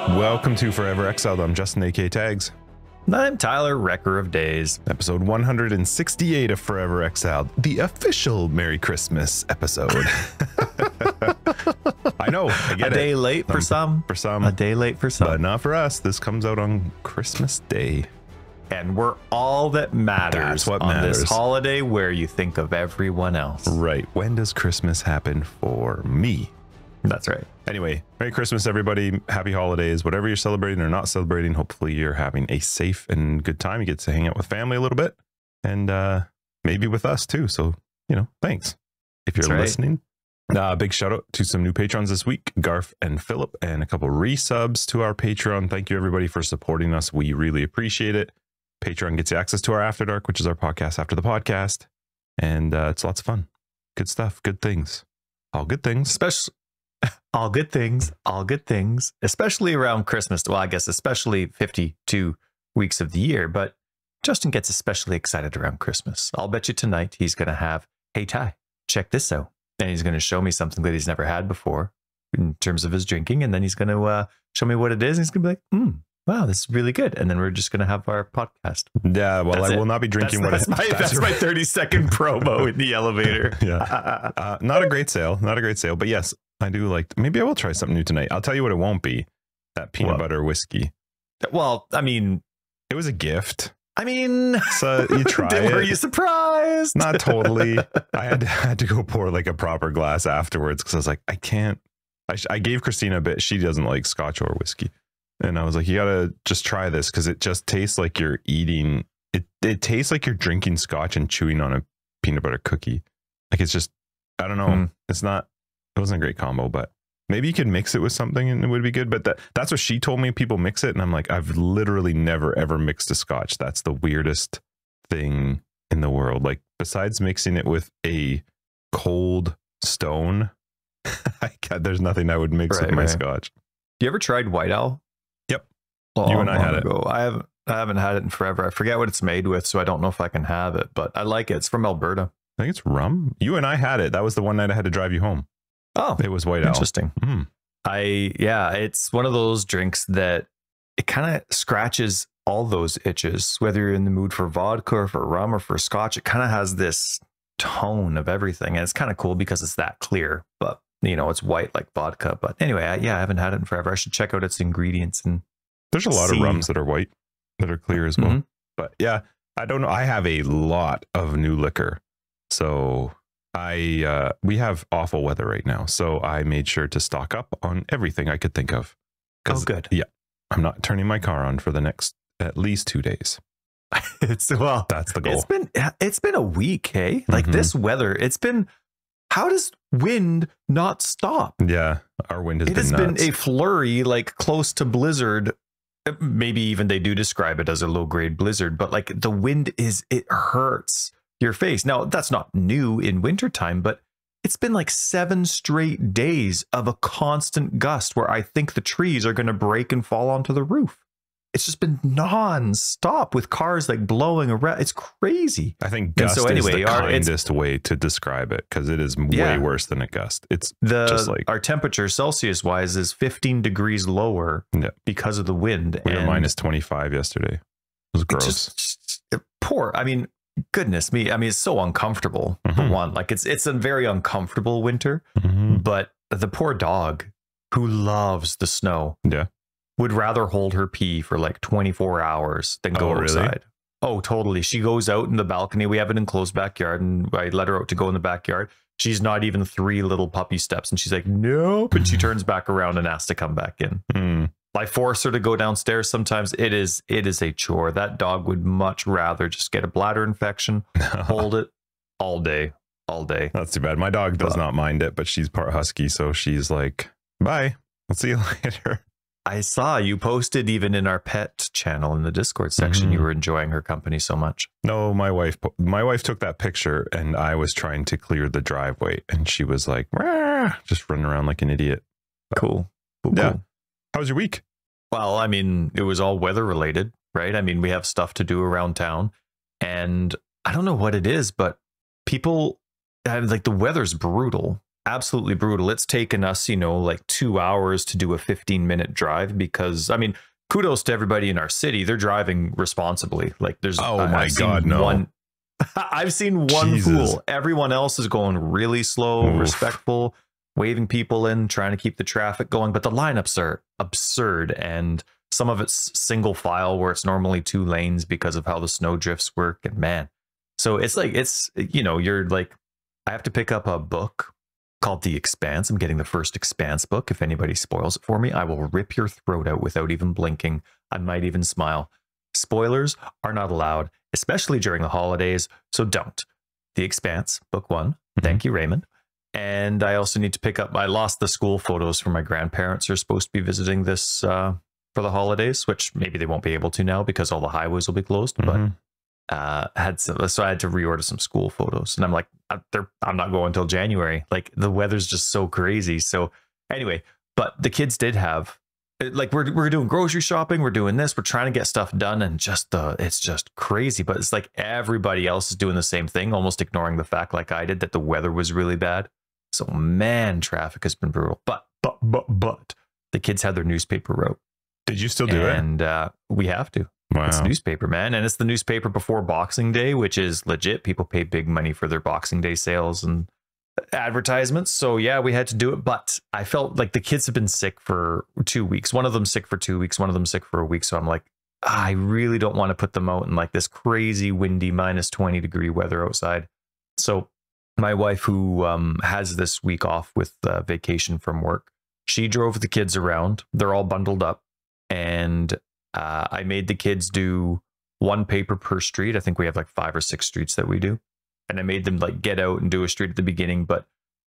Welcome to Forever Exiled. I'm Justin, aka Tags. I'm Tyler, Wrecker of Days. Episode 168 of Forever Exiled, the official Merry Christmas episode. I know, I get a day late for some. For some. A day late for some. But not for us. This comes out on Christmas Day. And we're all that matters. That's what on matters. This holiday where you think of everyone else. Right. When does Christmas happen for me? That's right. Anyway, Merry Christmas, everybody. Happy holidays. Whatever you're celebrating or not celebrating, hopefully you're having a safe and good time. You get to hang out with family a little bit and maybe with us too. So, thanks if you're listening. Big shout out to some new patrons this week, Garth and Philip, and a couple resubs to our Patreon. Thank you, everybody, for supporting us. We really appreciate it. Patreon gets you access to our After Dark, which is our podcast after the podcast. And it's lots of fun. Good stuff. Good things. All good things. All good things, especially around Christmas. Well, I guess especially 52 weeks of the year, but Justin gets especially excited around Christmas. I'll bet you tonight he's going to have, hey, Ty, check this out. And he's going to show me something that he's never had before in terms of his drinking. And then he's going to show me what it is. And he's going to be like, wow, this is really good. And then we're just going to have our podcast. Yeah, well, I will not be drinking that's my 30-second promo in the elevator. Yeah. Not a great sale. But yes, I do maybe I will try something new tonight. I'll tell you what it won't be. That peanut butter whiskey. Well, I mean, it was a gift. I mean, so you try it. Were you surprised? Not totally. I had to go pour a proper glass afterwards because I was like, I can't. I gave Christina a bit. She doesn't like scotch or whiskey. And I was like, you got to just try this because it just tastes like you're eating. It tastes like you're drinking scotch and chewing on a peanut butter cookie. It's just, I don't know. It wasn't a great combo, but maybe you could mix it with something and it would be good. But that's what she told me. People mix it. And I'm like, I've literally never, ever mixed a scotch. That's the weirdest thing in the world. Besides mixing it with a cold stone, there's nothing I would mix with my scotch. You ever tried White Owl? Yep. You and I had it. I haven't had it in forever. I forget what it's made with, so I don't know if I can have it, but I like it. It's from Alberta. I think it's rum. You and I had it. That was the one night I had to drive you home. Oh, it was White Owl. Interesting. It's one of those drinks that it kind of scratches all those itches, whether you're in the mood for vodka or for rum or for scotch. It kind of has this tone of everything. And it's kind of cool because it's that clear, but it's white like vodka. But anyway, I haven't had it in forever. I should check out its ingredients. And there's a lot of rums that are white, that are clear as well. But yeah, I don't know. I have a lot of new liquor. So we have awful weather right now, so I made sure to stock up on everything I could think of. Oh, good. Yeah, I'm not turning my car on for the next at least 2 days. That's the goal. It's been a week, hey? This weather, how does wind not stop? Yeah, our wind has been a flurry, close to blizzard. Maybe even they do describe it as a low grade blizzard, but the wind it hurts your face. Now, that's not new in wintertime, but it's been 7 straight days of a constant gust where I think the trees are going to break and fall onto the roof. It's just been non-stop with cars blowing around. It's crazy. I think gust is the kindest way to describe it because it is way worse than a gust. It's just our temperature Celsius wise is 15 degrees lower because of the wind. We were minus 25 yesterday. It was gross. Poor. I mean, goodness me. I mean, it's so uncomfortable. For one, it's a very uncomfortable winter, but the poor dog who loves the snow would rather hold her pee for 24 hours than go outside. Oh, totally. She goes out in the balcony. We have an enclosed backyard and I let her out to go in the backyard. She's not even 3 little puppy steps. And she's like, nope. And she turns back around and asks to come back in. I force her to go downstairs. Sometimes it is a chore. That dog would much rather just get a bladder infection, hold it all day. That's too bad. My dog does not mind it, but she's part husky. So she's like, bye. I'll see you later. I saw you posted even in our pet channel in the Discord section. You were enjoying her company so much. No, my wife took that picture and I was trying to clear the driveway and she was like, rah, just running around like an idiot. Cool. Yeah. How was your week? Well, I mean, it was all weather related, right? I mean, we have stuff to do around town and I don't know what it is, but people the weather's brutal. absolutely brutal. It's taken us, like 2 hours to do a 15-minute drive because, I mean, kudos to everybody in our city. They're driving responsibly. Like there's, oh my God, no. I've seen one fool. Everyone else is going really slow, respectful, waving people in, trying to keep the traffic going. But the lineups are absurd. And some of it's single file where it's normally 2 lanes because of how the snow drifts work. And man, so it's like, you're like, I have to pick up a book called The Expanse. I'm getting the first Expanse book. If anybody spoils it for me, I will rip your throat out without even blinking. I might even smile. Spoilers are not allowed, especially during the holidays, so don't. The Expanse, book 1. Thank you, Raymond. And I also need to pick up, I lost the school photos from my grandparents who are supposed to be visiting this for the holidays, which maybe they won't be able to now because all the highways will be closed. But so I had to reorder some school photos. And I'm like, I'm not going until January. Like the weather's just so crazy. So anyway, but the kids did have, like we're doing grocery shopping, we're doing this, we're trying to get stuff done, and it's just crazy. But it's like everybody else is doing the same thing, almost ignoring the fact, like I did, that the weather was really bad. So man, traffic has been brutal. But the kids had their newspaper route. Did you still do it? And we have to. Wow. It's newspaper, man. And it's the newspaper before Boxing Day, which is legit. People pay big money for their Boxing Day sales and advertisements. So yeah, we had to do it. But I felt like the kids have been sick for 2 weeks. One of them sick for 2 weeks. One of them sick for a week. So I'm like, I really don't want to put them out in like this crazy windy -20-degree weather outside. So my wife, who has this week off with vacation from work, she drove the kids around. They're all bundled up. And I made the kids do 1 paper per street. I think we have like 5 or 6 streets that we do. And I made them like get out and do a street at the beginning, but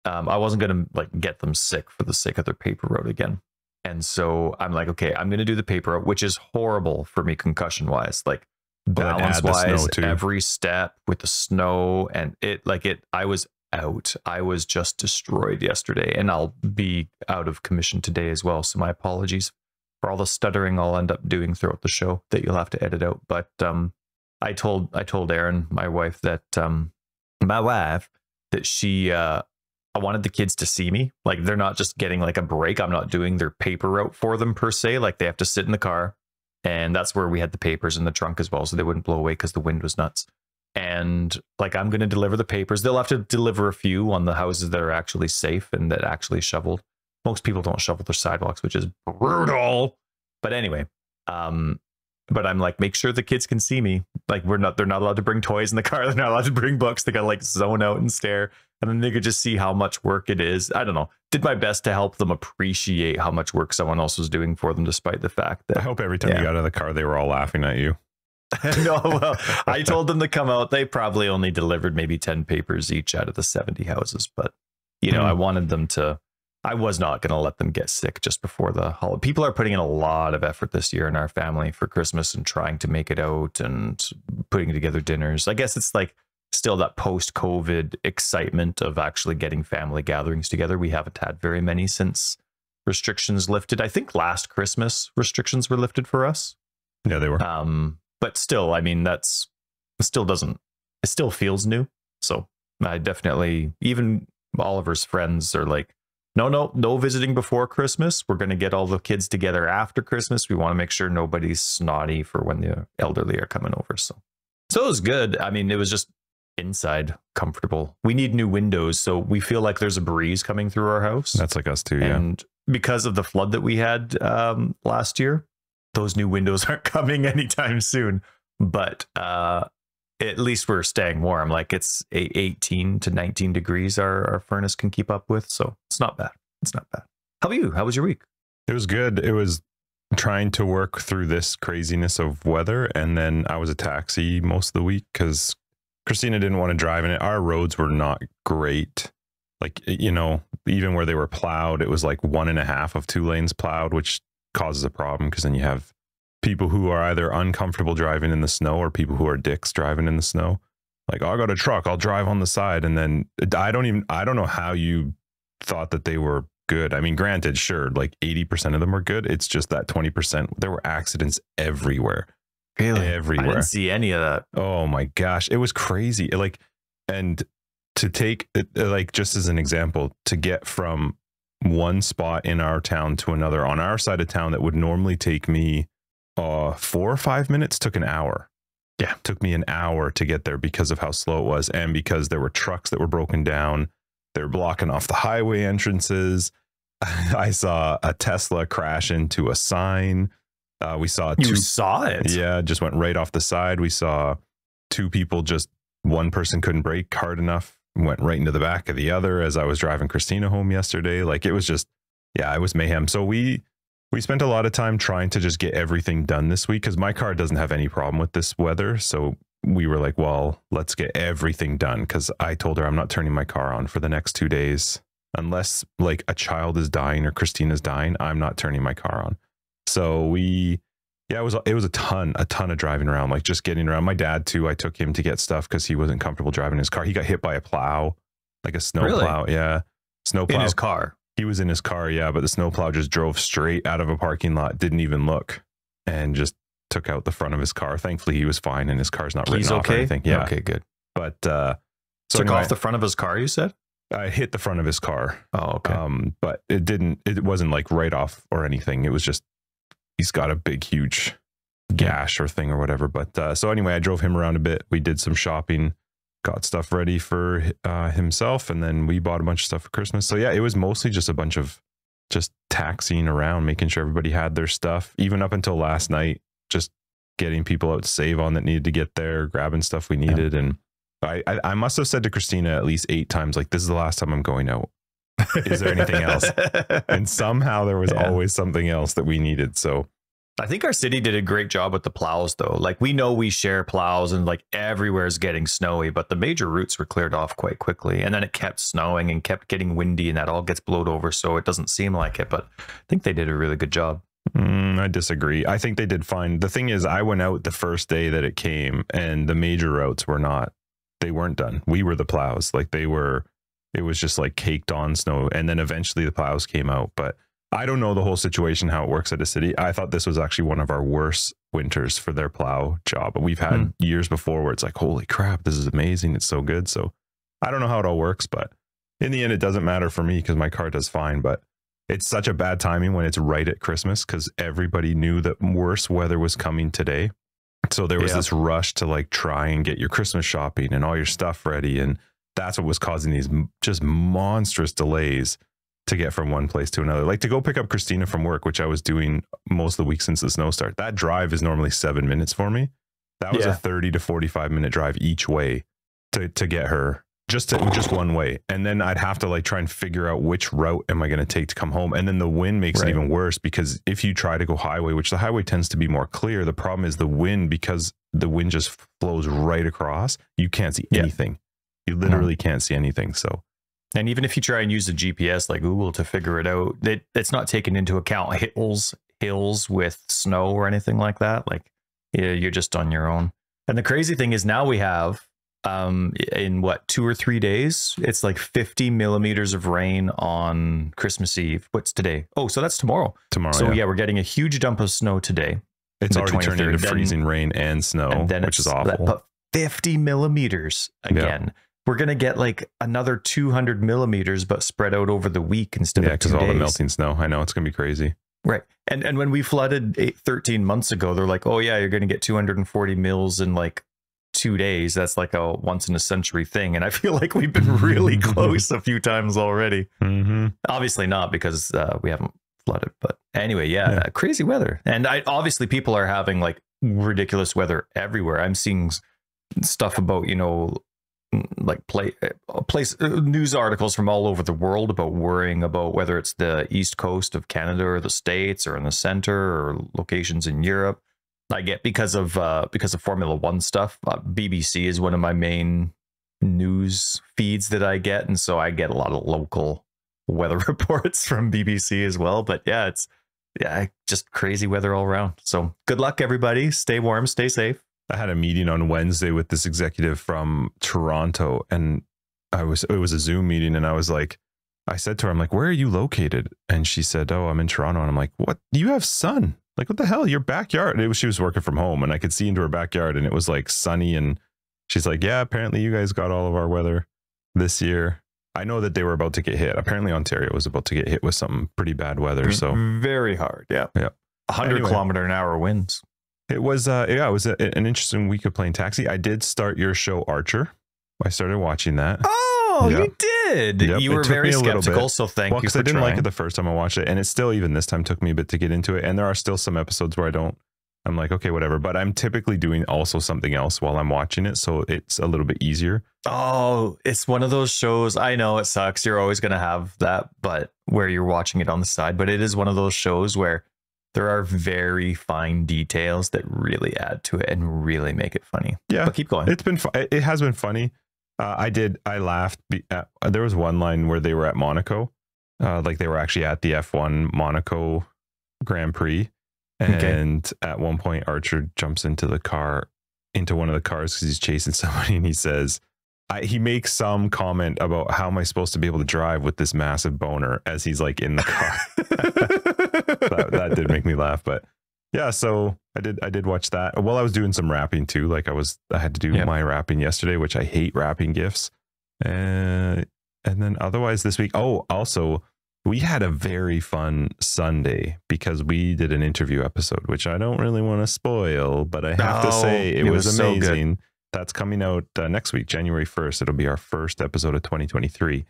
I wasn't going to like get them sick for the sake of their paper route again. And so I'm like, okay, I'm going to do the paper route, which is horrible for me concussion wise, like balance wise, every step with the snow and I was out. I was just destroyed yesterday, and I'll be out of commission today as well. So my apologies for all the stuttering I'll end up doing throughout the show that you'll have to edit out. But I told Erin, my wife, that she I wanted the kids to see me. Like they're not just getting like a break. I'm not doing their paper route for them per se. Like they have to sit in the car, and that's where we had the papers in the trunk as well, so they wouldn't blow away because the wind was nuts. And like I'm going to deliver the papers. They'll have to deliver a few on the houses that are actually safe and that actually shoveled. Most people don't shovel their sidewalks, which is brutal. But anyway, but I'm like, make sure the kids can see me. Like they're not allowed to bring toys in the car. They're not allowed to bring books. They got to like zone out and stare. And then they could just see how much work it is. I don't know. Did my best to help them appreciate how much work someone else was doing for them, despite the fact that I hope every time you got out of the car, they were all laughing at you. No, well, I told them to come out. They probably only delivered maybe 10 papers each out of the 70 houses. But, I wanted them to, I was not going to let them get sick just before the holiday. People are putting in a lot of effort this year in our family for Christmas and trying to make it out and putting together dinners. I guess it's like still that post-COVID excitement of actually getting family gatherings together. We haven't had very many since restrictions lifted. I think last Christmas restrictions were lifted for us. Yeah, they were. But still, I mean, it still feels new. So I definitely, even Oliver's friends are like, no visiting before Christmas. We're going to get all the kids together after Christmas. We want to make sure nobody's snotty for when the elderly are coming over. So it was good. I mean, it was just inside comfortable. We need new windows. So we feel like there's a breeze coming through our house. That's like us too. Yeah. And because of the flood that we had last year, those new windows aren't coming anytime soon, but at least we're staying warm. Like it's 18 to 19 degrees our furnace can keep up with. So it's not bad. It's not bad. How about you? How was your week? It was good. It was trying to work through this craziness of weather. And then I was a taxi most of the week because Christina didn't want to drive in it. Our roads were not great. Like, even where they were plowed, it was like 1.5 of 2 lanes plowed, which causes a problem because then you have people who are either uncomfortable driving in the snow or people who are dicks driving in the snow. Like, oh, I got a truck, I'll drive on the side. And then I don't know how you thought that they were good. I mean, granted, sure, like 80% of them were good. It's just that 20%, there were accidents everywhere. Really? Everywhere. I didn't see any of that. Oh my gosh. It was crazy. And to take it, like just as an example, to get from one spot in our town to another on our side of town that would normally take me 4 or 5 minutes took an hour. Yeah, it took me an hour to get there because of how slow it was, and because there were trucks that were broken down. They were blocking off the highway entrances. I saw a Tesla crash into a sign. We saw You saw it? Yeah, just went right off the side. We saw two people, just one person couldn't brake hard enough, went right into the back of the other as I was driving Christina home yesterday. Like, it was just, yeah, it was mayhem. So we spent a lot of time trying to just get everything done this week, because my car doesn't have any problem with this weather. So we were like, well, let's get everything done, because I told her I'm not turning my car on for the next 2 days. Unless like a child is dying or Christina's dying, I'm not turning my car on. So it was a ton of driving around, like just getting around. My dad too, I took him to get stuff because he wasn't comfortable driving his car. He got hit by a plow, like a snow plow. Yeah. Snow plow. In his car. He was in his car, yeah, but the snowplow just drove straight out of a parking lot, didn't even look, and just took out the front of his car. Thankfully, he was fine, and his car's not written off or anything. Yeah. Okay, good. But so took off the front of his car, you said? I hit the front of his car. Oh, okay. But it wasn't like right off or anything. It was just, he's got a big, huge gash or thing or whatever. But so anyway, I drove him around a bit. We did some shopping, got stuff ready for himself, and then we bought a bunch of stuff for Christmas. So yeah, it was mostly just a bunch of just taxiing around, making sure everybody had their stuff, even up until last night, just getting people out to save on that needed to get there, grabbing stuff we needed. And I must have said to Christina at least 8 times, like, this is the last time I'm going out. Is there anything else? And somehow there was always something else that we needed. So I think our city did a great job with the plows, though. Like, we know we share plows and like everywhere is getting snowy, but the major routes were cleared off quite quickly. And then it kept snowing and kept getting windy, and that all gets blowed over. So it doesn't seem like it, but I think they did a really good job. I disagree. I think they did fine. The thing is, I went out the first day that it came, and the major routes were not, they weren't done. We were the plows. Like, it was just like caked on snow. And then eventually the plows came out, but I don't know the whole situation, how it works at a city. I thought this was actually one of our worst winters for their plow job. But we've had years before where it's like, holy crap, this is amazing. It's so good. So I don't know how it all works, but in the end, it doesn't matter for me because my car does fine. But it's such a bad timing when it's right at Christmas, because everybody knew that worse weather was coming today. So there was this rush to like try and get your Christmas shopping and all your stuff ready. And that's what was causing these just monstrous delays to get from one place to another. Like, to go pick up Christina from work, which I was doing most of the week since the snow start. That drive is normally 7 minutes for me. That was a 30 to 45 minute drive each way to get her, just one way. And then I'd have to like try and figure out which route am I going to take to come home. And then the wind makes it even worse, because if you try to go highway, which the highway tends to be more clear, the problem is the wind, because the wind just flows right across. You can't see anything. You literally can't see anything. So, and even if you try and use the GPS like Google to figure it out, it's not taking into account hills with snow or anything like that. Like, you're just on your own. And the crazy thing is, now we have in what, 2 or 3 days, it's like 50 millimeters of rain on Christmas Eve. What's today? Oh, so that's tomorrow. So yeah, we're getting a huge dump of snow today. It's already turned into freezing rain and snow, which is awful. But 50 millimeters again. Yeah. We're going to get like another 200 millimeters, but spread out over the week instead of 2 days. Yeah, because all the melting snow. I know, it's going to be crazy. Right. And when we flooded 13 months ago, they're like, oh yeah, you're going to get 240 mils in like 2 days. That's like a once in a century thing. And I feel like we've been really close a few times already. Obviously not, because we haven't flooded. But anyway, crazy weather. And obviously people are having like ridiculous weather everywhere. I'm seeing stuff about, you know, like news articles from all over the world about worrying about whether it's the east coast of Canada or the States or in the center or locations in Europe. I get because of Formula One stuff. BBC is one of my main news feeds that I get, and so I get a lot of local weather reports from BBC as well. But yeah, it's just crazy weather all around. So good luck, everybody. Stay warm, stay safe. I had a meeting on Wednesday with this executive from Toronto, and it was a Zoom meeting, and I said to her, I'm like, where are you located? And she said, oh, I'm in Toronto. And I'm like, what? You have sun? Like, what the hell? Your backyard? She was working from home, and I could see into her backyard, and it was like sunny. And she's like, yeah, apparently you guys got all of our weather. this year. I know that they were about to get hit. Apparently Ontario was about to get hit with some pretty bad weather. So very hard. Yeah. 100 kilometer an hour winds. It was it was an interesting week of playing Taxi. I did start your show Archer. I started watching that. Oh, you did. Yep. You were very skeptical, so thank you for because I didn't like it the first time I watched it, and it still, even this time, took me a bit to get into it. And there are still some episodes where I'm like, okay, whatever. But I'm typically doing also something else while I'm watching it, so it's a little bit easier. Oh, it's one of those shows. I know it sucks. You're always going to have that, but where you're watching it on the side. But it is one of those shows where there are very fine details that really add to it and really make it funny. Yeah, but keep going. It's been it has been funny. I laughed. There was one line where they were at Monaco, like they were actually at the F1 Monaco Grand Prix. And at one point, Archer jumps into one of the cars because he's chasing somebody, and he says, he makes some comment about how am I supposed to be able to drive with this massive boner as he's like in the car. that did make me laugh, but yeah. So I did watch that while I was doing some rapping too. Like I had to do my rapping yesterday, which I hate rapping gifs. And then otherwise this week, also. We had a very fun Sunday because we did an interview episode, which I don't really want to spoil, but I have to say it was amazing. So that's coming out next week, January 1st. It'll be our first episode of 2023.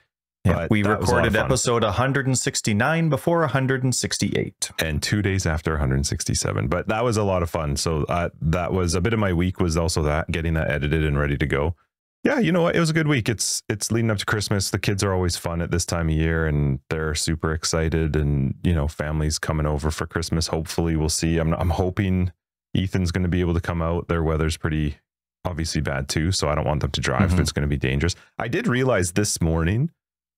Yeah, we recorded episode 169 before 168. And 2 days after 167. But that was a lot of fun. So that was a bit of my week, was also that, getting that edited and ready to go. Yeah, you know what? It was a good week. It's leading up to Christmas. The kids are always fun at this time of year, and they're super excited. And families coming over for Christmas. Hopefully, we'll see. I'm hoping Ethan's going to be able to come out. Their weather's pretty obviously bad too, so I don't want them to drive if it's going to be dangerous. I did realize this morning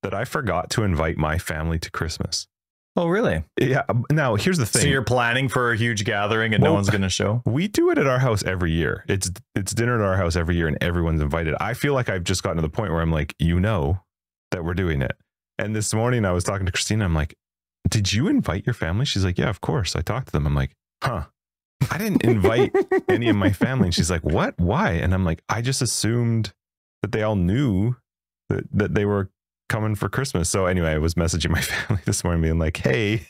that I forgot to invite my family to Christmas. Oh, really? Yeah. Now, here's the thing. So you're planning for a huge gathering and no one's going to show? We do it at our house every year. It's dinner at our house every year and everyone's invited. I feel like I've just gotten to the point where I'm like, that we're doing it. And this morning I was talking to Christina. I'm like, did you invite your family? She's like, yeah, of course. I talked to them. I'm like, I didn't invite any of my family. And she's like, what? Why? And I'm like, I just assumed that they all knew that they were coming for Christmas. So anyway, I was messaging my family this morning being like, hey,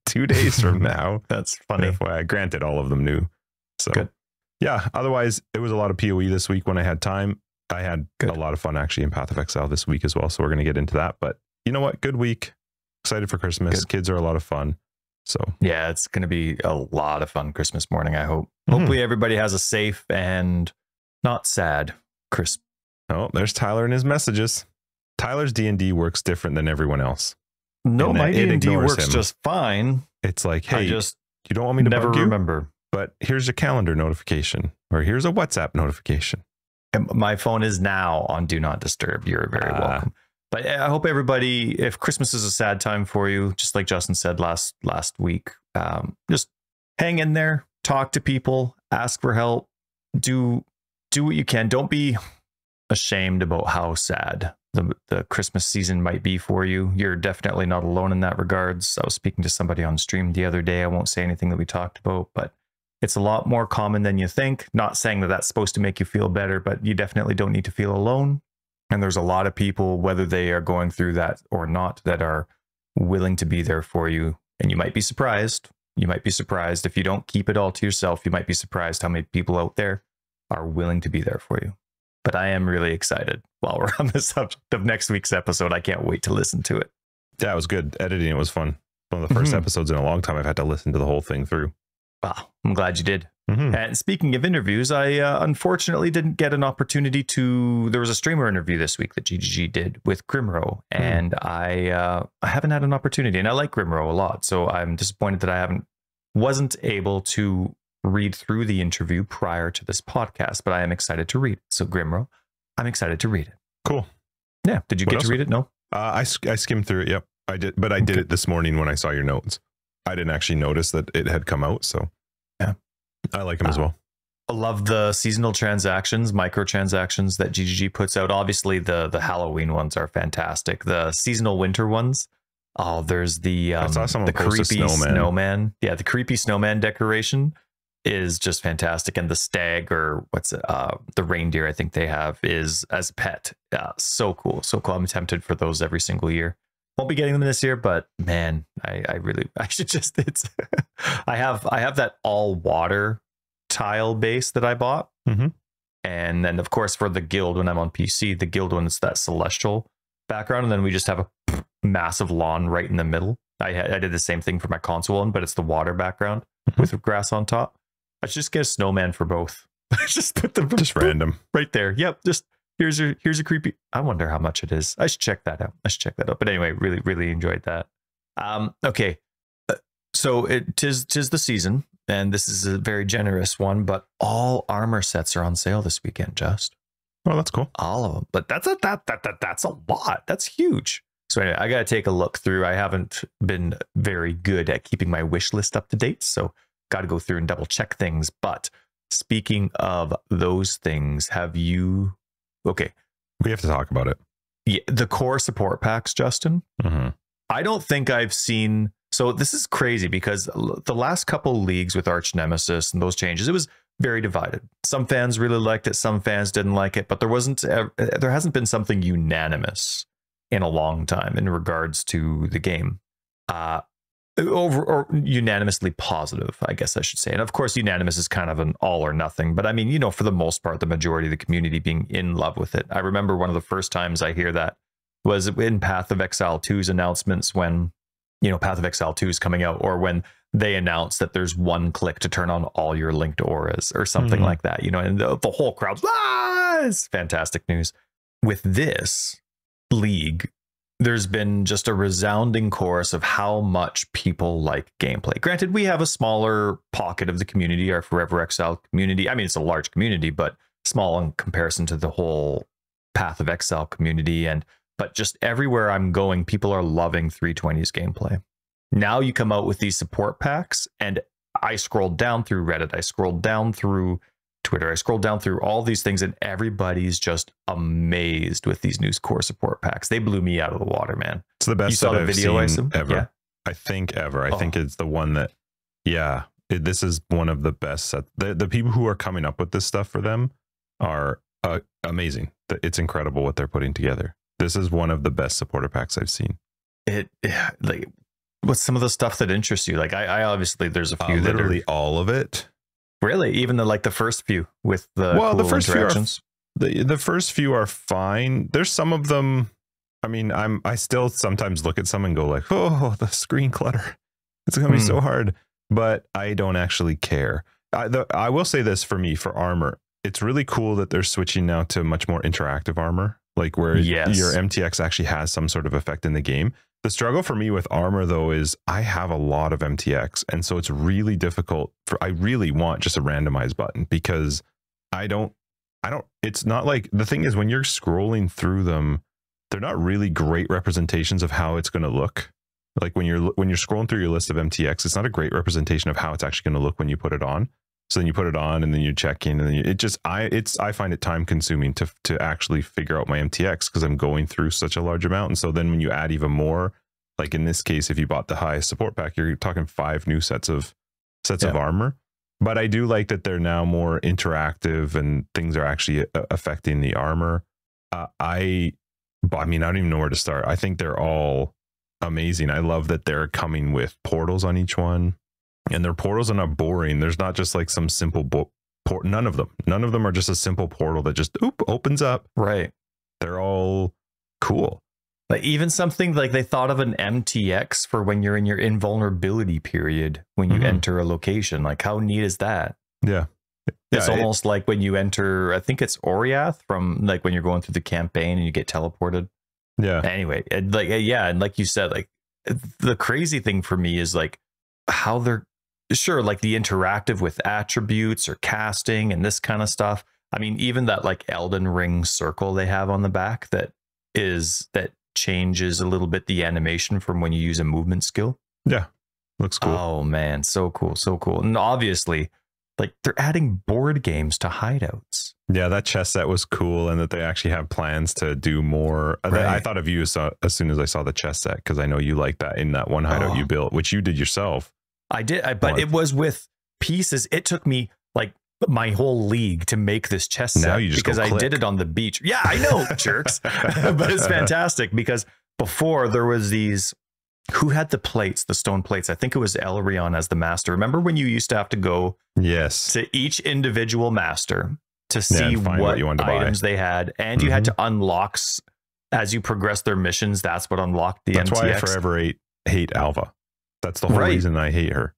2 days from now. That's funny. Granted, all of them knew. So good. Yeah, otherwise it was a lot of PoE this week when I had time. I had a lot of fun actually in Pathofexile this week as well. So we're going to get into that. But you know what? Good week. Excited for Christmas. Good. Kids are a lot of fun. So yeah, it's going to be a lot of fun Christmas morning, I hope. Hopefully everybody has a safe and not sad Christmas. Oh, there's Tyler and his messages. Tyler's D&D works different than everyone else. No, my D&D works just fine. It's like, hey, you don't want me to never remember, but here's a calendar notification, or here's a WhatsApp notification. And my phone is now on Do Not Disturb. You're very welcome. But I hope everybody, if Christmas is a sad time for you, just like Justin said last week, just hang in there, talk to people, ask for help, do what you can. Don't be ashamed about how sad the Christmas season might be for you. You're definitely not alone in that regards. I was speaking to somebody on stream the other day. I won't say anything that we talked about, but it's a lot more common than you think. Not saying that that's supposed to make you feel better, but you definitely don't need to feel alone. And there's a lot of people, whether they are going through that or not, that are willing to be there for you. And you might be surprised. You might be surprised if you don't keep it all to yourself. You might be surprised how many people out there are willing to be there for you. But I am really excited while we're on the subject of next week's episode. I can't wait to listen to it. Yeah, it was good. Editing it was fun. One of the first episodes in a long time I've had to listen to the whole thing through. Wow, I'm glad you did. And speaking of interviews, I unfortunately didn't get an opportunity to... There was a streamer interview this week that GGG did with Grimro, and I haven't had an opportunity. And I like Grimro a lot, so I'm disappointed that I wasn't able to read through the interview prior to this podcast, but I am excited to read it. So Grimro, I'm excited to read it. Cool. Yeah. Did you get to read it? No. I skimmed through it. Yep, I did. But I did it this morning when I saw your notes. I didn't actually notice that it had come out. So yeah, I like them as well. I love the seasonal transactions, microtransactions that GGG puts out. Obviously, the Halloween ones are fantastic. The seasonal winter ones. Oh, there's the creepy snowman. Yeah, the creepy snowman decoration. is just fantastic. And the stag, or what's it, the reindeer, I think they have, is as a pet. So cool. So cool. I'm tempted for those every single year. Won't be getting them this year, but man, I should just, it's, I have that all water tile base that I bought. Mm-hmm. And then of course for the guild, when I'm on PC, the guild one is that celestial background. And then we just have a massive lawn right in the middle. I did the same thing for my console one, but it's the water background with grass on top. I should just get a snowman for both. Just put them just random right there. Yep. Just here's a creepy. I wonder how much it is. I should check that out. But anyway, really enjoyed that. Okay. So tis the season, and this is a very generous one, but all armor sets are on sale this weekend, Just. Oh, that's cool. All of them. But that's a lot. That's huge. So anyway, I got to take a look through. I haven't been very good at keeping my wish list up to date, so got to go through and double check things. But speaking of those things, have you... Okay. We have to talk about it. Yeah, the core support packs, Justin. Mm-hmm. I don't think I've seen... So this is crazy because the last couple leagues with Arch Nemesis and those changes, it was very divided. Some fans really liked it. Some fans didn't like it. But there hasn't been something unanimous in a long time in regards to the game. Or unanimously positive, I guess I should say. And of course, unanimous is kind of an all or nothing. But I mean, for the most part, the majority of the community being in love with it. I remember one of the first times I hear that was in Path of Exile 2's announcements when, Path of Exile 2 is coming out, or when they announced that there's one click to turn on all your linked auras or something like that, and the whole crowd's, it's fantastic news. With this league, there's been just a resounding chorus of how much people like gameplay. Granted, we have a smaller pocket of the community, our foreverexiled community. I mean, it's a large community, but small in comparison to the whole Path of Exile community. But just everywhere I'm going, people are loving 320's gameplay. Now you come out with these support packs, and I scrolled down through Reddit, I scrolled down through Twitter, I scrolled down through all these things, and everybody's just amazed with these new core support packs. They blew me out of the water, man. It's the best you saw the video I've seen ever. Yeah. I think ever. I think it's the one that, this is one of the best sets. The people who are coming up with this stuff for them are amazing. It's incredible what they're putting together. This is one of the best supporter packs I've seen. What's some of the stuff that interests you? Like I obviously there's a few literally all of it. Really, even the first few with the the first interactions. The first few are fine. There's some of them. I mean, I still sometimes look at some and go like, oh, the screen clutter. It's gonna be so hard. But I don't actually care. I will say this for armor. It's really cool that they're switching now to much more interactive armor, like where your MTX actually has some sort of effect in the game. The struggle for me with armor, though, is I have a lot of MTX, and so it's really difficult. I really want just a randomize button because I don't. It's not like, the thing is, when you're scrolling through them, they're not really great representations of how it's going to look. Like when you're scrolling through your list of MTX, it's not a great representation of how it's actually going to look when you put it on. So then you put it on, and then you check in, and then I find it time consuming to actually figure out my MTX because I'm going through such a large amount. And so then when you add even more, like in this case, if you bought the highest support pack, you're talking 5 new sets of armor. But I do like that they're now more interactive and things are actually affecting the armor. I mean, I don't even know where to start. I think they're all amazing. I love that they're coming with portals on each one. And their portals are not boring. There's not just like some simple port. None of them are just a simple portal that just opens up. Right. They're all cool. Like even something like they thought of an MTX for when you're in your invulnerability period when you enter a location. Like how neat is that? Yeah. It's almost like when you enter, I think it's Oriath, from like when you're going through the campaign and you get teleported. Yeah. Anyway, and like you said, like the crazy thing for me is like how they're like the interactive with attributes or casting and this kind of stuff. I mean, even that like Elden Ring circle they have on the back that changes a little bit the animation from when you use a movement skill. Yeah. Looks cool. Oh man, so cool. And obviously, like they're adding board games to hideouts. Yeah, that chess set was cool, and that they actually have plans to do more. Right. I thought of you as soon as I saw the chess set, because I know you like that in that one hideout you built, which you did yourself. I did, but it was with pieces. It took me like my whole league to make this chess set now you just because I did it on the beach. Yeah, I know, jerks. But it's fantastic because before there was these, who had the plates, the stone plates? I think it was Elrion as the master. Remember when you used to have to go to each individual master to see what you items they had, and you had to unlock as you progress their missions. That's what unlocked the MTX. That's why I forever hate Alva. That's the whole reason I hate her.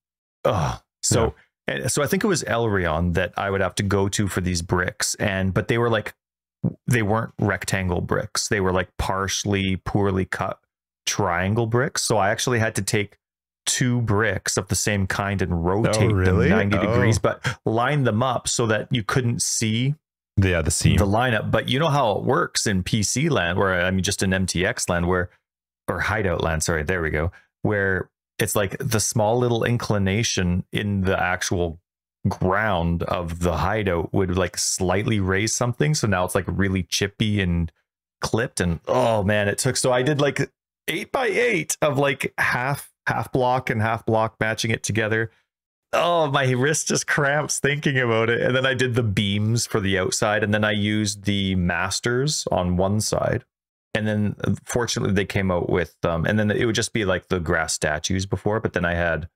So I think it was Elrion that I would have to go to for these bricks, but they weren't rectangle bricks. They were like partially poorly cut triangle bricks. So I actually had to take 2 bricks of the same kind and rotate them 90 degrees, but line them up so that you couldn't see the seam, the lineup. But you know how it works in PC land, just in MTX land, or hideout land. Sorry, there we go. Where it's like the small little inclination in the actual ground of the hideout would like slightly raise something. So now it's like really chippy and clipped. And oh man, so I did like 8x8 of like half block and half block, matching it together. Oh, my wrist just cramps thinking about it. And then I did the beams for the outside, and then I used the masters on one side. And then fortunately they came out with and then it would just be like the grass statues before, but then I had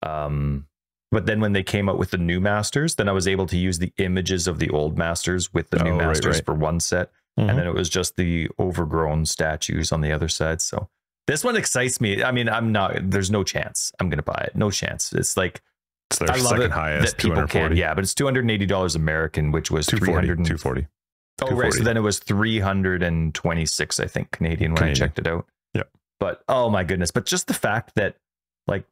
but then when they came out with the new masters, then I was able to use the images of the old masters with the new masters for one set. And then it was just the overgrown statues on the other side. So this one excites me. I mean, there's no chance I'm going to buy it. No chance. It's like, it's their second highest, that people can. Yeah, but it's $280 American, which was 240. Oh, right. So then it was 326, I think, Canadian when I checked it out. Yeah. But oh my goodness. But just the fact that like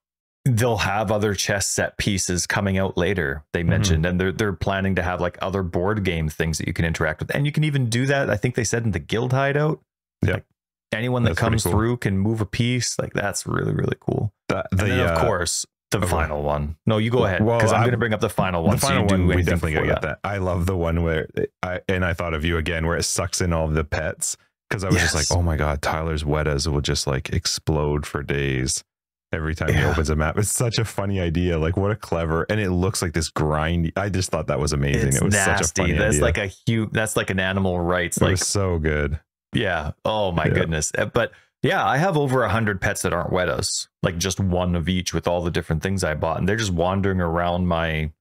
they'll have other chess set pieces coming out later, they mentioned, and they're planning to have like other board game things that you can interact with. And you can even do that, I think they said, in the guild hideout. Yeah. Like, anyone that comes through can move a piece. Like, that's really, really cool. And then, of course, the final one. No, you go ahead, because I'm going to bring up the final one. The final one, we definitely got to get that. I love the one where I thought of you again, where it sucks in all of the pets, because I was just like, oh my God, Tyler's Wetas will just like explode for days every time he opens a map. It's such a funny idea. Like, what a clever, and it looks like this grind. I just thought that was amazing. It was nasty. Such a funny idea. That's like an animal rights. It was so good. Yeah. Oh my goodness. But yeah, I have over 100 pets that aren't Wetas, like just one of each with all the different things I bought. And they're just wandering around my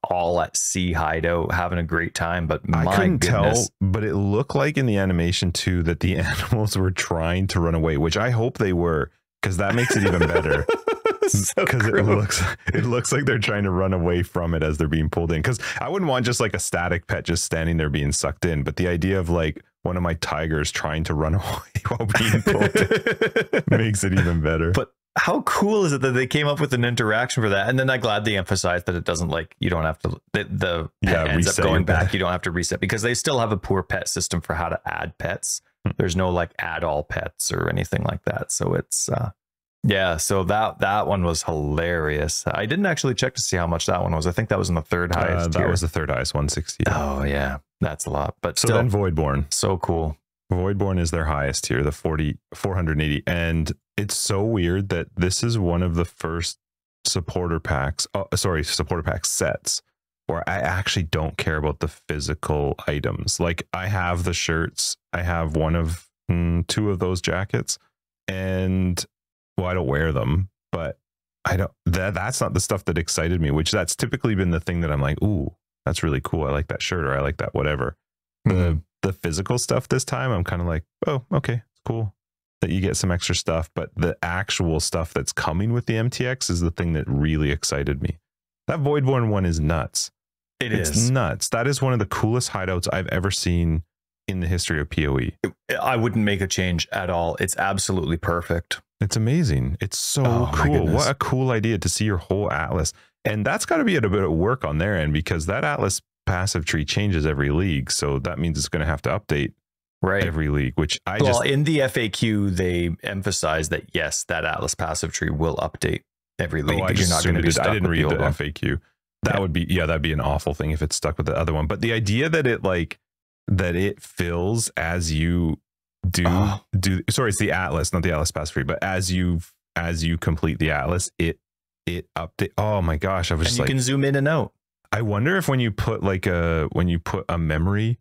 all at sea hideout, having a great time. But I couldn't tell, but it looked like in the animation too, that the animals were trying to run away, which I hope they were, because that makes it even better. Because it looks like they're trying to run away from it as they're being pulled in. Because I wouldn't want just like a static pet just standing there being sucked in, but the idea of like one of my tigers trying to run away while being pulled in makes it even better. But how cool is it that they came up with an interaction for that? And then I'm glad they emphasized that it doesn't, like, you don't have to, the pet ends up going back. You don't have to reset, because they still have a poor pet system for how to add pets. There's no like add all pets or anything like that. So it's yeah, so that one was hilarious. I didn't actually check to see how much that one was. I think that was in the third highest tier. That was the third highest, 160. Oh yeah, that's a lot. But so still, then Voidborn, so cool. Voidborn is their highest tier, the 480, and it's so weird that this is one of the first supporter packs sets where I actually don't care about the physical items. Like, I have the shirts, I have one of 2 of those jackets, and well, I don't wear them, but I don't, that's not the stuff that excited me, which that's typically been the thing that I'm like, ooh, that's really cool. I like that shirt, or I like that whatever. The physical stuff this time, I'm kind of like, oh, okay, it's cool that you get some extra stuff, but the actual stuff that's coming with the MTX is the thing that really excited me. That Voidborn one is nuts. It's nuts. That is one of the coolest hideouts I've ever seen in the history of PoE. I wouldn't make a change at all. It's absolutely perfect. It's amazing. It's so cool. What a cool idea to see your whole atlas. And that's got to be a bit of work on their end, because that atlas passive tree changes every league. So that means it's going to have to update every league, which in the FAQ, they emphasize that, yes, that atlas passive tree will update every league. But you're not going to be stuck. I didn't read the FAQ. That would be, that'd be an awful thing if it's stuck with the other one. But the idea that it fills as you sorry, it's the atlas, not the atlas pass free, but as you complete the atlas, it it update. Oh my gosh, I was just you can zoom in and out. I wonder if when you put a memory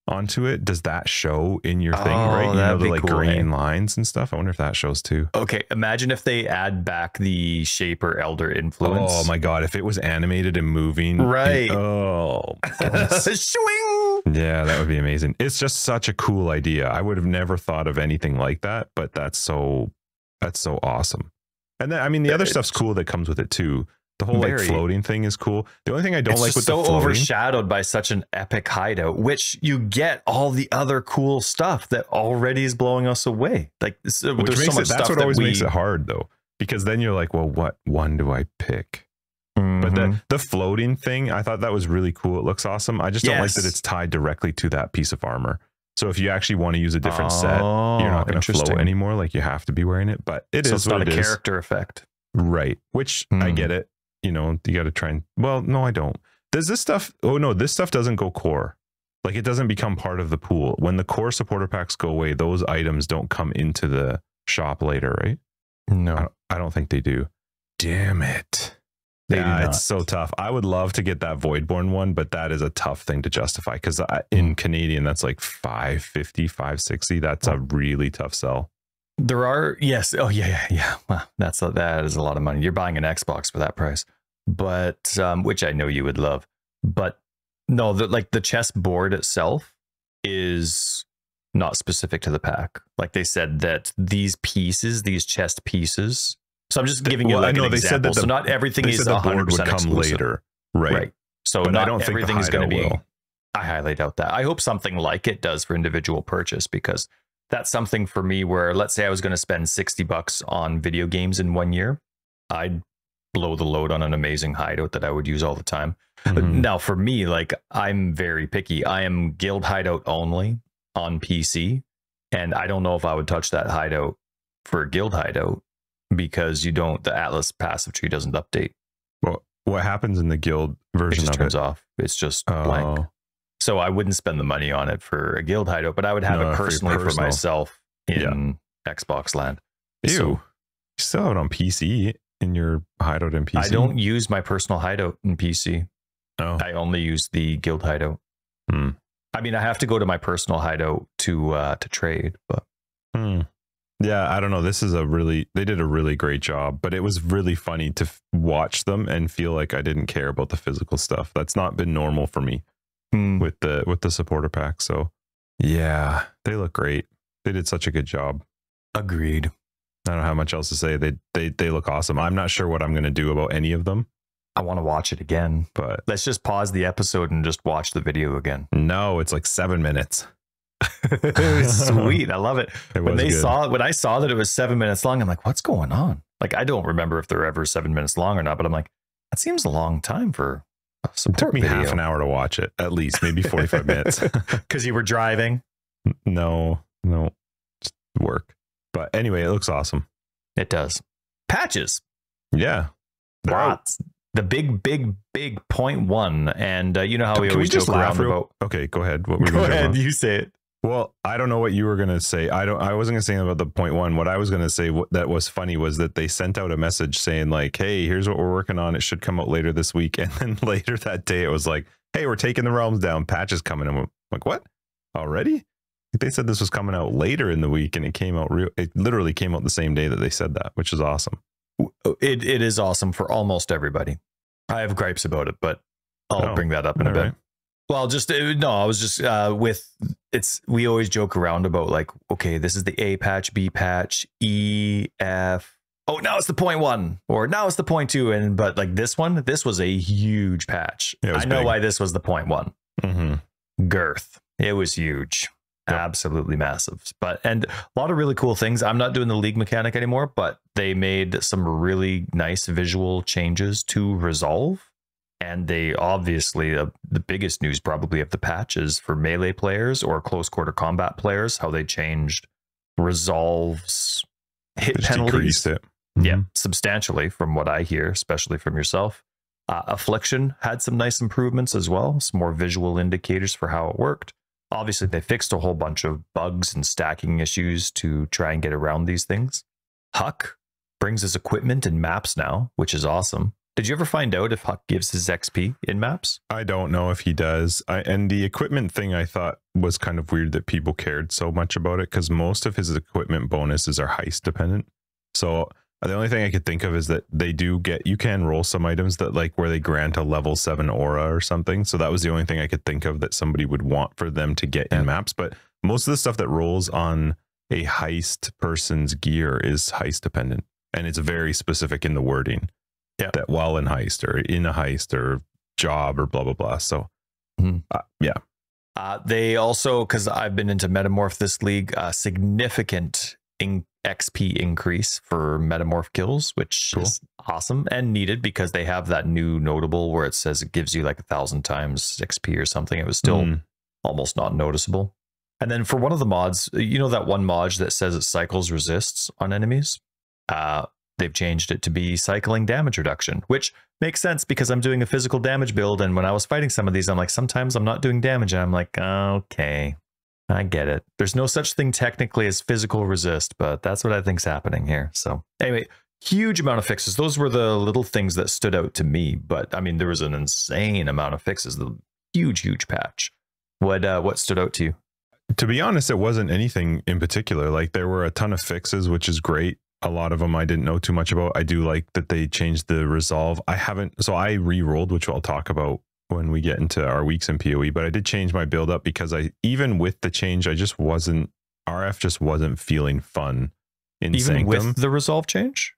onto it, does that show in your thing, right? You know, the like cool, green lines and stuff. I wonder if that shows too. Okay, imagine if they add back the shaper elder influence. Oh my god, if it was animated and moving. Right. Oh my goodness. Swing! Yeah, that would be amazing. It's just such a cool idea. I would have never thought of anything like that, but that's so awesome. And then I mean the other stuff's cool that comes with it too. The whole like floating thing is cool. The only thing I don't like with so overshadowed by such an epic hideout, which you get all the other cool stuff that already is blowing us away. Like there's so much stuff that's what always makes it hard though, because then you're like, well, what one do I pick? But the floating thing, I thought that was really cool. It looks awesome. I just don't like that it's tied directly to that piece of armor. So if you actually want to use a different set, you're not going to float anymore. Like you have to be wearing it. But it's not a character effect, right? Which I get it. You know, you got to try and, well, no, I don't. Does this stuff, oh no, this stuff doesn't go core. Like it doesn't become part of the pool. When the core supporter packs go away, those items don't come into the shop later, right? No. I don't think they do. Damn it. Yeah, it's so tough. I would love to get that Voidborn one, but that is a tough thing to justify because in Canadian, that's like $550, $560. That's a really tough sell. There are, yes. Oh yeah. Well, that is a lot of money. You're buying an Xbox for that price, but which I know you would love. But no, the chess board itself is not specific to the pack. Like they said that these chest pieces. So I'm just giving you like an example. Said that so not everything is 100% would come exclusive. Later, right? So but not everything is going to be. I highly doubt that. I hope something like it does for individual purchase because that's something for me where, let's say I was going to spend $60 on video games in 1 year. I'd blow the load on an amazing hideout that I would use all the time. But now for me, like I'm very picky. I am guild hideout only on PC. And I don't know if I would touch that hideout for a guild hideout because the Atlas passive tree doesn't update. Well, what happens in the guild version of it? It just turns off. It's just blank. So I wouldn't spend the money on it for a guild hideout, but I would have it personally for myself in Xbox land. Ew. So, you still have it on PC in your hideout in PC? I don't use my personal hideout in PC. Oh. I only use the guild hideout. I mean, I have to go to my personal hideout to trade, but yeah, I don't know. They did a really great job, but it was really funny to watch them and feel like I didn't care about the physical stuff. That's not been normal for me. With the supporter pack. So yeah, they look great. They did such a good job. Agreed. I don't have much else to say. They look awesome. I'm not sure what I'm going to do about any of them. I want to watch it again, but let's just pause the episode and just watch the video again. No, it's like 7 minutes. It was sweet. I love it. When I saw that it was 7 minutes long, I'm like, what's going on? Like, I don't remember if they're ever 7 minutes long or not, but I'm like, that seems a long time for it took me half an hour to watch it, at least, maybe 45 minutes. Because you were driving? No, just work. But anyway, it looks awesome. It does. Patches. Yeah. Lots. The big 0.1. And you know how we always joke around about. Okay, go ahead. Go ahead, you say it. Well, I don't know what you were going to say. I wasn't going to say about the 0.1. What I was going to say that was funny was that they sent out a message saying like, hey, here's what we're working on. It should come out later this week. And then later that day, it was like, hey, we're taking the realms down. Patch is coming. And I'm like, what? Already? They said this was coming out later in the week and it came out it literally came out the same day that they said that, which is awesome. It is awesome for almost everybody. I have gripes about it, but I'll bring that up in a bit. Right. Well, I was just we always joke around about like, okay, this is the A patch, B patch, E, F. Oh, now it's the 0.1 or now it's the 0.2. But like this was a huge patch. I know why this was the 0.1. Girth. It was huge. Yep. Absolutely massive. And a lot of really cool things. I'm not doing the league mechanic anymore, but they made some really nice visual changes to Resolve. And they obviously, the biggest news probably of the patch is for melee players or close quarter combat players, how they changed Resolve's hit penalties. Yeah, substantially from what I hear, especially from yourself. Affliction had some nice improvements as well, some more visual indicators for how it worked. Obviously, they fixed a whole bunch of bugs and stacking issues to try and get around these things. Huck brings his equipment and maps now, which is awesome. Did you ever find out if Huck gives his XP in maps? I don't know if he does. And the equipment thing I thought was kind of weird that people cared so much about it, because most of his equipment bonuses are heist dependent. So the only thing I could think of is that they do get, you can roll some items that like where they grant a level 7 aura or something. So that was the only thing I could think of that somebody would want for them to get in maps. But most of the stuff that rolls on a heist person's gear is heist dependent. And it's very specific in the wording. Yeah, that while in heist or in a heist or job or blah blah blah. So they also, because I've been into Metamorph this league, significant XP increase for Metamorph kills, which is awesome and needed, because they have that new notable where it says it gives you like 1,000 times XP or something. It was still almost not noticeable. And then for one of the mods, you know that one mod that says it cycles resists on enemies? They've changed it to be cycling damage reduction, which makes sense because I'm doing a physical damage build. And when I was fighting some of these, I'm like, sometimes I'm not doing damage. And I'm like, okay, I get it. There's no such thing technically as physical resist, but that's what I think's happening here. So anyway, huge amount of fixes. Those were the little things that stood out to me. But I mean, there was an insane amount of fixes, the huge patch. What stood out to you? To be honest, it wasn't anything in particular. Like there were a ton of fixes, which is great. A lot of them I didn't know too much about. I do like that they changed the resolve. So I re-rolled, which I'll talk about when we get into our weeks in PoE, but I did change my build up because even with the change, RF just wasn't feeling fun in even Sanctum. With the resolve change?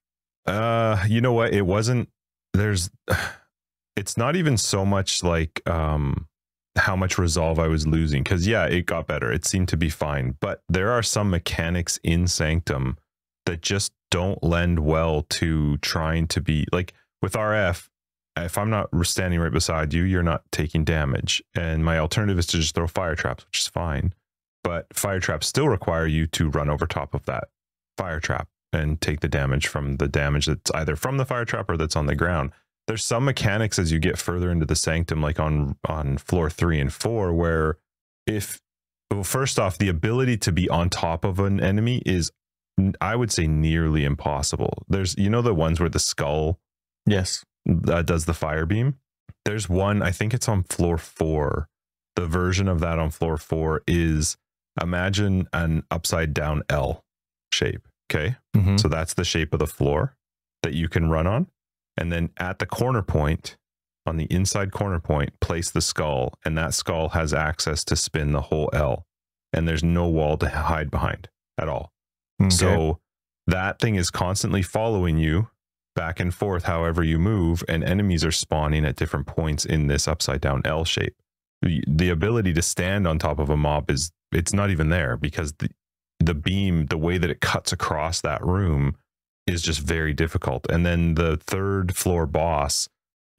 You know what? It's not even so much like how much resolve I was losing, because yeah, it got better. It seemed to be fine, but there are some mechanics in Sanctum that just don't lend well to trying to be like with RF. If I'm not standing right beside you, you're not taking damage. And my alternative is to just throw fire traps, which is fine. But fire traps still require you to run over top of that fire trap and take the damage from the damage that's either from the fire trap or that's on the ground. There's some mechanics as you get further into the Sanctum, like on floor 3 and 4, where first off, the ability to be on top of an enemy is, I would say, nearly impossible. There's, the ones where the skull does the fire beam. There's one, I think it's on floor 4. The version of that on floor 4 is, imagine an upside down L shape. Okay. So that's the shape of the floor that you can run on. And then at the corner point, on the inside corner point, place the skull, and that skull has access to spin the whole L. And there's no wall to hide behind at all. Okay. So that thing is constantly following you back and forth however you move, and enemies are spawning at different points in this upside down L shape. The ability to stand on top of a mob it's not even there, because the beam, the way that it cuts across that room is just very difficult. And then the 3rd floor boss,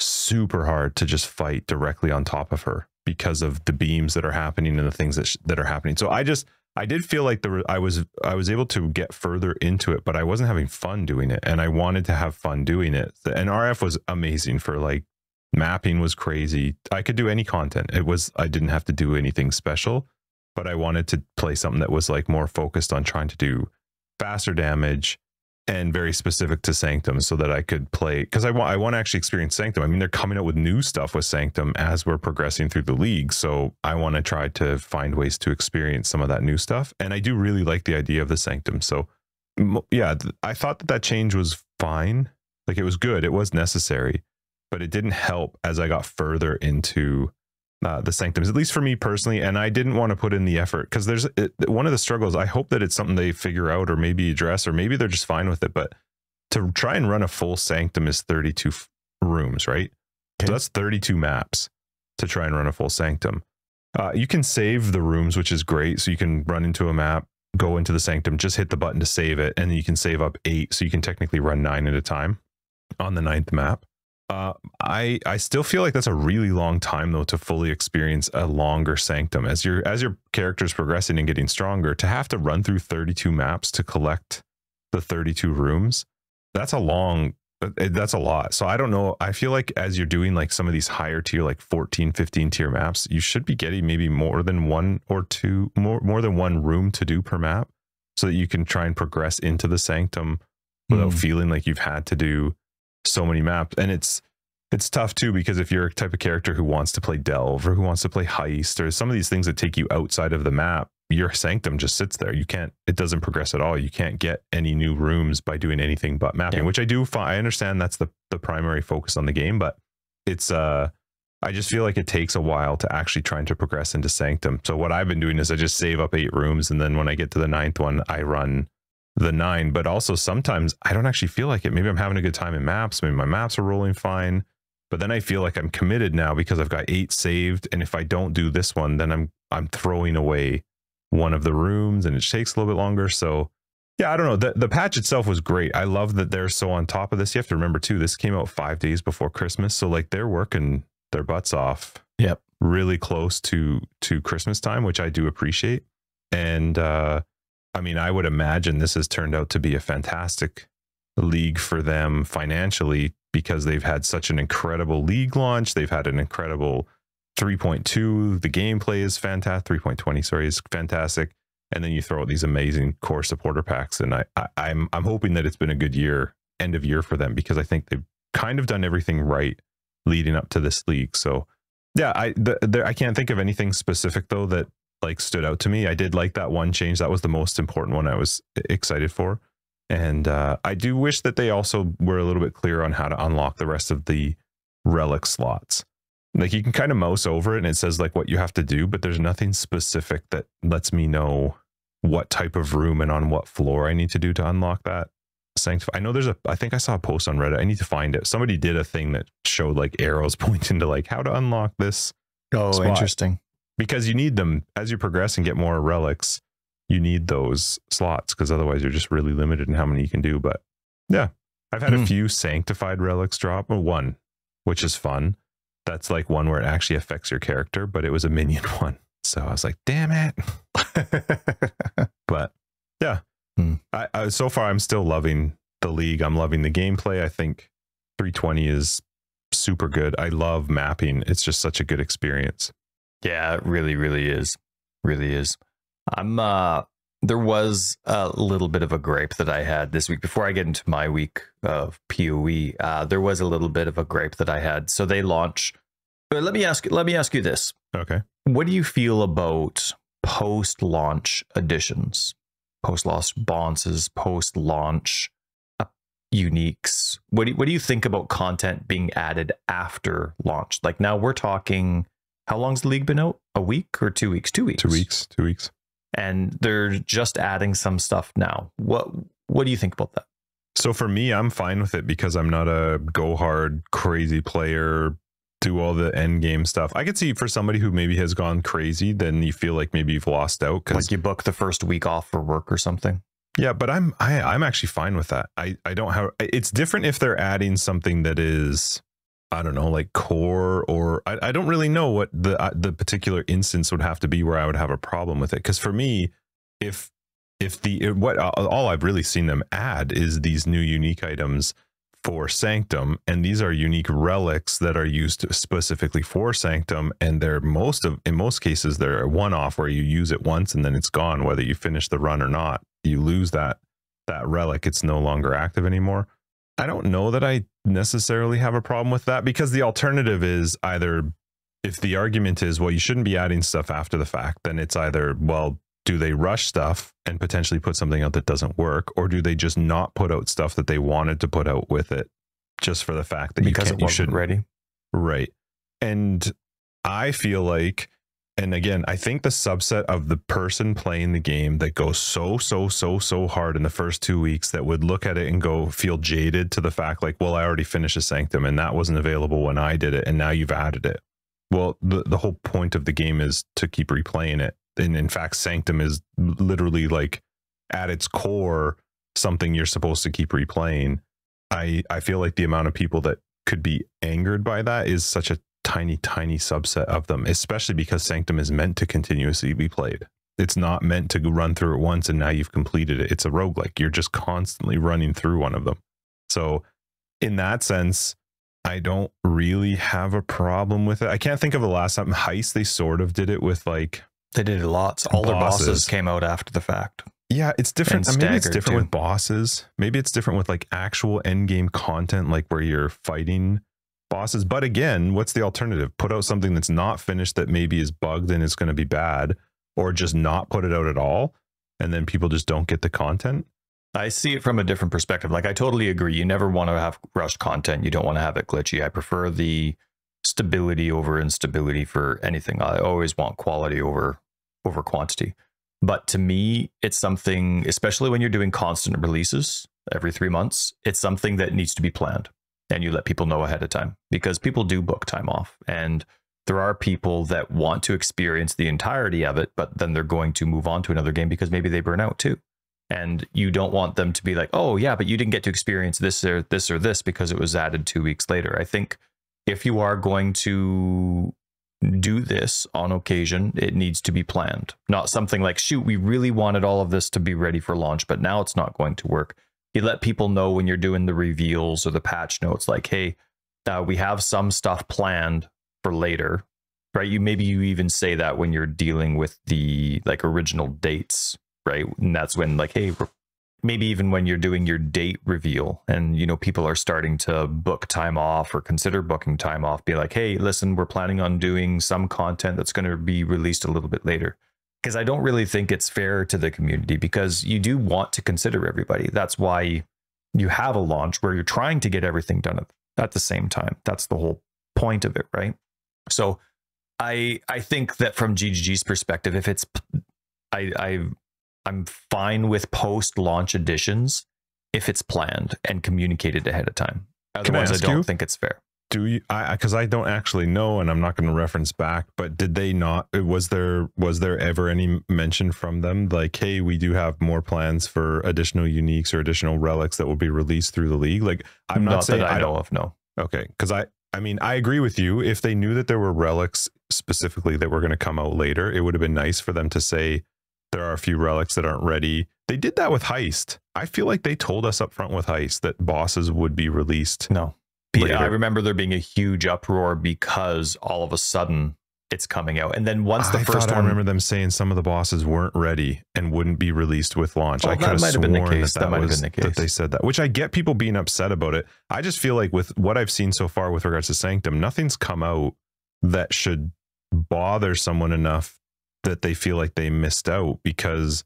super hard to just fight directly on top of her because of the beams that are happening and the things that are happening. So I did feel like I was able to get further into it, but I wasn't having fun doing it, and I wanted to have fun doing it. And RF was amazing for like mapping was crazy. I could do any content. I didn't have to do anything special, but I wanted to play something that was like more focused on trying to do faster damage and very specific to Sanctum, so that I could play, because I want to actually experience Sanctum. I mean, they're coming out with new stuff with Sanctum as we're progressing through the league, so I want to try to find ways to experience some of that new stuff. And I do really like the idea of the Sanctum. So yeah, I thought that change was fine. Like, it was good, it was necessary, but it didn't help as I got further into the Sanctums, at least for me personally. And I didn't want to put in the effort, because there's one of the struggles. I hope that it's something they figure out or maybe address, or maybe they're just fine with it. But to try and run a full Sanctum is 32 rooms, right? Okay. So that's 32 maps to try and run a full Sanctum. You can save the rooms, which is great. So you can run into a map, go into the Sanctum, just hit the button to save it, and then you can save up 8. So you can technically run 9 at a time on the 9th map. I still feel like that's a really long time though to fully experience a longer Sanctum. As your character's progressing and getting stronger, to have to run through 32 maps to collect the 32 rooms, that's a lot. So I don't know. I feel like as you're doing like some of these higher tier, like 14, 15 tier maps, you should be getting maybe more than one room to do per map, so that you can try and progress into the Sanctum without feeling like you've had to do so many maps. And it's tough too, because if you're a type of character who wants to play delve or who wants to play heist or some of these things that take you outside of the map, your sanctum just sits there. It doesn't progress at all. You can't get any new rooms by doing anything but mapping, which I understand that's the primary focus on the game, but it's I just feel like it takes a while to actually trying to progress into sanctum. So what I've been doing is I just save up 8 rooms, and then when I get to the 9th one, I run the 9. But also sometimes I don't actually feel like it. Maybe I'm having a good time in maps. Maybe my maps are rolling fine. But then I feel like I'm committed now because I've got 8 saved, and if I don't do this one, then I'm throwing away one of the rooms, and it takes a little bit longer. So yeah, I don't know. The patch itself was great. I love that they're so on top of this. You have to remember too, this came out 5 days before Christmas, so like they're working their butts off. Yep. Really close to Christmas time, which I do appreciate. And I mean, I would imagine this has turned out to be a fantastic league for them financially, because they've had such an incredible league launch. They've had an incredible 3.2. The gameplay is fantastic. 3.20, sorry, is fantastic. And then you throw out these amazing core supporter packs. And I'm hoping that it's been a good year, end of year for them, because I think they've kind of done everything right leading up to this league. So yeah, I can't think of anything specific though that like stood out to me. I did like that one change. That was the most important one I was excited for. And I do wish that they also were a little bit clear on how to unlock the rest of the relic slots. Like you can kind of mouse over it and it says like what you have to do, but there's nothing specific that lets me know what type of room and on what floor I need to do to unlock that. I know I think I saw a post on Reddit. I need to find it. Somebody did a thing that showed like arrows pointing to like how to unlock this. Oh, spot. Interesting. Because you need them as you progress and get more relics. You need those slots, because otherwise you're just really limited in how many you can do. But yeah, I've had a few sanctified relics drop. Well, one, which is fun. That's like one where it actually affects your character, but it was a minion one. So I was like, damn it. But yeah. I so far I'm still loving the league. I'm loving the gameplay. I think 320 is super good. I love mapping. It's just such a good experience. Yeah, it really is. Really is. There was a little bit of a gripe that I had this week before I get into my week of PoE. There was a little bit of a gripe that I had. So they launch. Let me ask you this. Okay. What do you feel about post-launch additions? Post-launch bonds, post-launch uniques. What do you think about content being added after launch? Like now we're talking, how long's the league been out? A week or 2 weeks? 2 weeks. 2 weeks. 2 weeks. And they're just adding some stuff now. What do you think about that? So for me, I'm fine with it because I'm not a go hard crazy player, do all the end game stuff. I could see for somebody who maybe has gone crazy, then you feel like maybe you've lost out, because like you book the first week off for work or something. Yeah, but I'm actually fine with that. I don't have. It's different if they're adding something that is, I don't know, like core, or I don't really know what the particular instance would have to be where I would have a problem with it. Because for me, if all I've really seen them add is these new unique items for Sanctum, and these are unique relics that are used specifically for Sanctum, and they're in most cases they're a one-off where you use it once and then it's gone, whether you finish the run or not. You lose that relic, it's no longer active anymore. I don't know that I necessarily have a problem with that, because the alternative is either, if the argument is, well, you shouldn't be adding stuff after the fact, then it's either, well, do they rush stuff and potentially put something out that doesn't work, or do they just not put out stuff that they wanted to put out with it, just for the fact that because it wasn't ready? Right. And I feel like, and again, I think the subset of the person playing the game that goes so hard in the first 2 weeks, that would look at it and feel jaded to the fact like, well, I already finished a Sanctum and that wasn't available when I did it, and now you've added it. Well, the whole point of the game is to keep replaying it. And in fact, Sanctum is literally, like, at its core, something you're supposed to keep replaying. I feel like the amount of people that could be angered by that is such a tiny subset of them, especially because Sanctum is meant to continuously be played. It's not meant to run through it once and now you've completed it. It's a roguelike. You're just constantly running through one of them. So in that sense, I don't really have a problem with it. I can't think of the last time. Heist, they sort of did it with, like, they did it lots. All their bosses came out after the fact. Yeah, it's different. Maybe it's different too. with bosses. Maybe it's different with like actual end game content, like where you're fighting bosses. But again, what's the alternative? Put out something that's not finished that maybe is bugged and it's going to be bad, or just not put it out at all, and then people just don't get the content. I see it from a different perspective. Like, I totally agree. You never want to have rushed content. You don't want to have it glitchy. I prefer the stability over instability for anything. I always want quality over quantity. But to me, it's something, especially when you're doing constant releases every 3 months, it's something that needs to be planned. And you let people know ahead of time, because people do book time off. And there are people that want to experience the entirety of it, but then they're going to move on to another game because maybe they burn out too. And you don't want them to be like, oh yeah, but you didn't get to experience this or this or this because it was added 2 weeks later. I think if you are going to do this on occasion, it needs to be planned. Not something like, shoot, we really wanted all of this to be ready for launch, but now it's not going to work. You let people know when you're doing the reveals or the patch notes, like, hey, we have some stuff planned for later, right? You even say that when you're dealing with the like original dates, right? And that's when, like, hey, maybe even when you're doing your date reveal and, you know, people are starting to book time off or consider booking time off, be like, hey, listen, we're planning on doing some content that's going to be released a little bit later. Because I don't really think it's fair to the community, because you do want to consider everybody. That's why you have a launch where you're trying to get everything done at the same time. That's the whole point of it, right? So I think that from GGG's perspective, if it's, I'm fine with post-launch editions if it's planned and communicated ahead of time. Otherwise, I don't think it's fair. Do you? Because I don't actually know, and I'm not going to reference back. But did they not? Was there ever any mention from them like, hey, we do have more plans for additional uniques or additional relics that will be released through the league? Like, I'm not saying that I know of. No. Okay, because I mean, I agree with you. If they knew that there were relics specifically that were going to come out later, it would have been nice for them to say there are a few relics that aren't ready. They did that with Heist. I feel like they told us up front with Heist that bosses would be released. No. Yeah, I remember there being a huge uproar because all of a sudden it's coming out. And then once the first one, I remember them saying some of the bosses weren't ready and wouldn't be released with launch. I could have sworn that might have been the case. That they said that, which I get people being upset about it. I just feel like with what I've seen so far with regards to Sanctum, nothing's come out that should bother someone enough that they feel like they missed out, because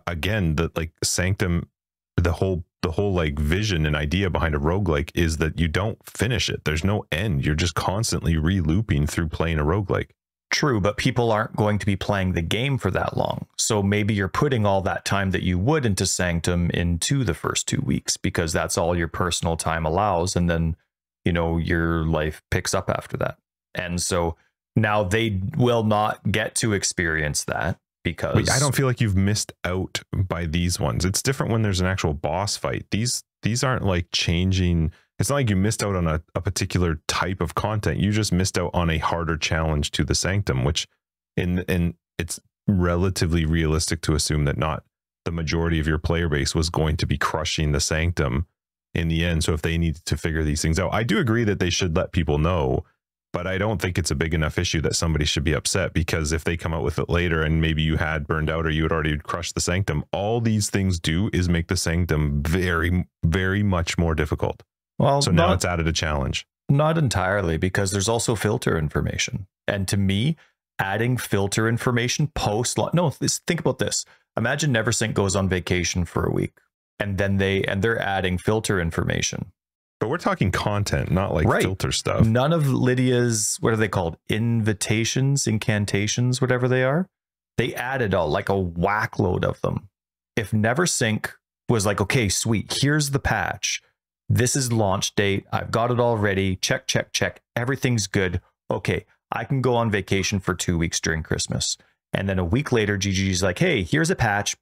again, the like Sanctum, the whole like vision and idea behind a roguelike is that you don't finish it. There's no end. You're just constantly re-looping through playing a roguelike. True, but people aren't going to be playing the game for that long. So maybe you're putting all that time that you would into Sanctum into the first 2 weeks, because that's all your personal time allows. And then, you know, your life picks up after that. And so now they will not get to experience that. Because wait, I don't feel like you've missed out by these ones. It's different when there's an actual boss fight. These aren't like changing. It's not like you missed out on a particular type of content. You just missed out on a harder challenge to the Sanctum, which in it's relatively realistic to assume that not the majority of your player base was going to be crushing the Sanctum in the end. So if they needed to figure these things out, I do agree that they should let people know. But I don't think it's a big enough issue that somebody should be upset, because if they come out with it later and maybe you had burned out or you had already crushed the Sanctum, all these things do is make the Sanctum very, very much more difficult. Well, so now it's added a challenge. Not entirely, because there's also filter information. And to me, adding filter information think about this. Imagine Neversink goes on vacation for a week, and then they're adding filter information. But we're talking content, not like filter stuff. None of Lydia's, what are they called? Incantations, whatever they are. They added like a whack load of them. If Neversink was like, okay, sweet, here's the patch. This is launch date. I've got it all ready. Check, check, check. Everything's good. Okay, I can go on vacation for 2 weeks during Christmas. And then a week later, GG's like, hey, here's a patch.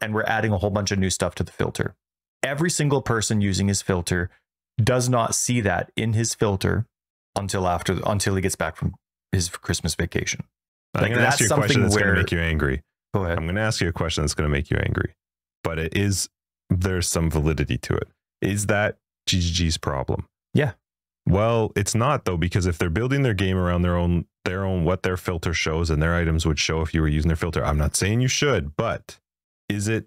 And we're adding a whole bunch of new stuff to the filter. Every single person using his filter does not see that in his filter until he gets back from his Christmas vacation. I'm going to ask you a question that's going to make you angry. Go ahead. I'm going to ask you a question that's going to make you angry, but there's some validity to it. Is that GGG's problem? Yeah. Well, it's not though, because if they're building their game around their own what their filter shows, and their items would show if you were using their filter. I'm not saying you should, but is it,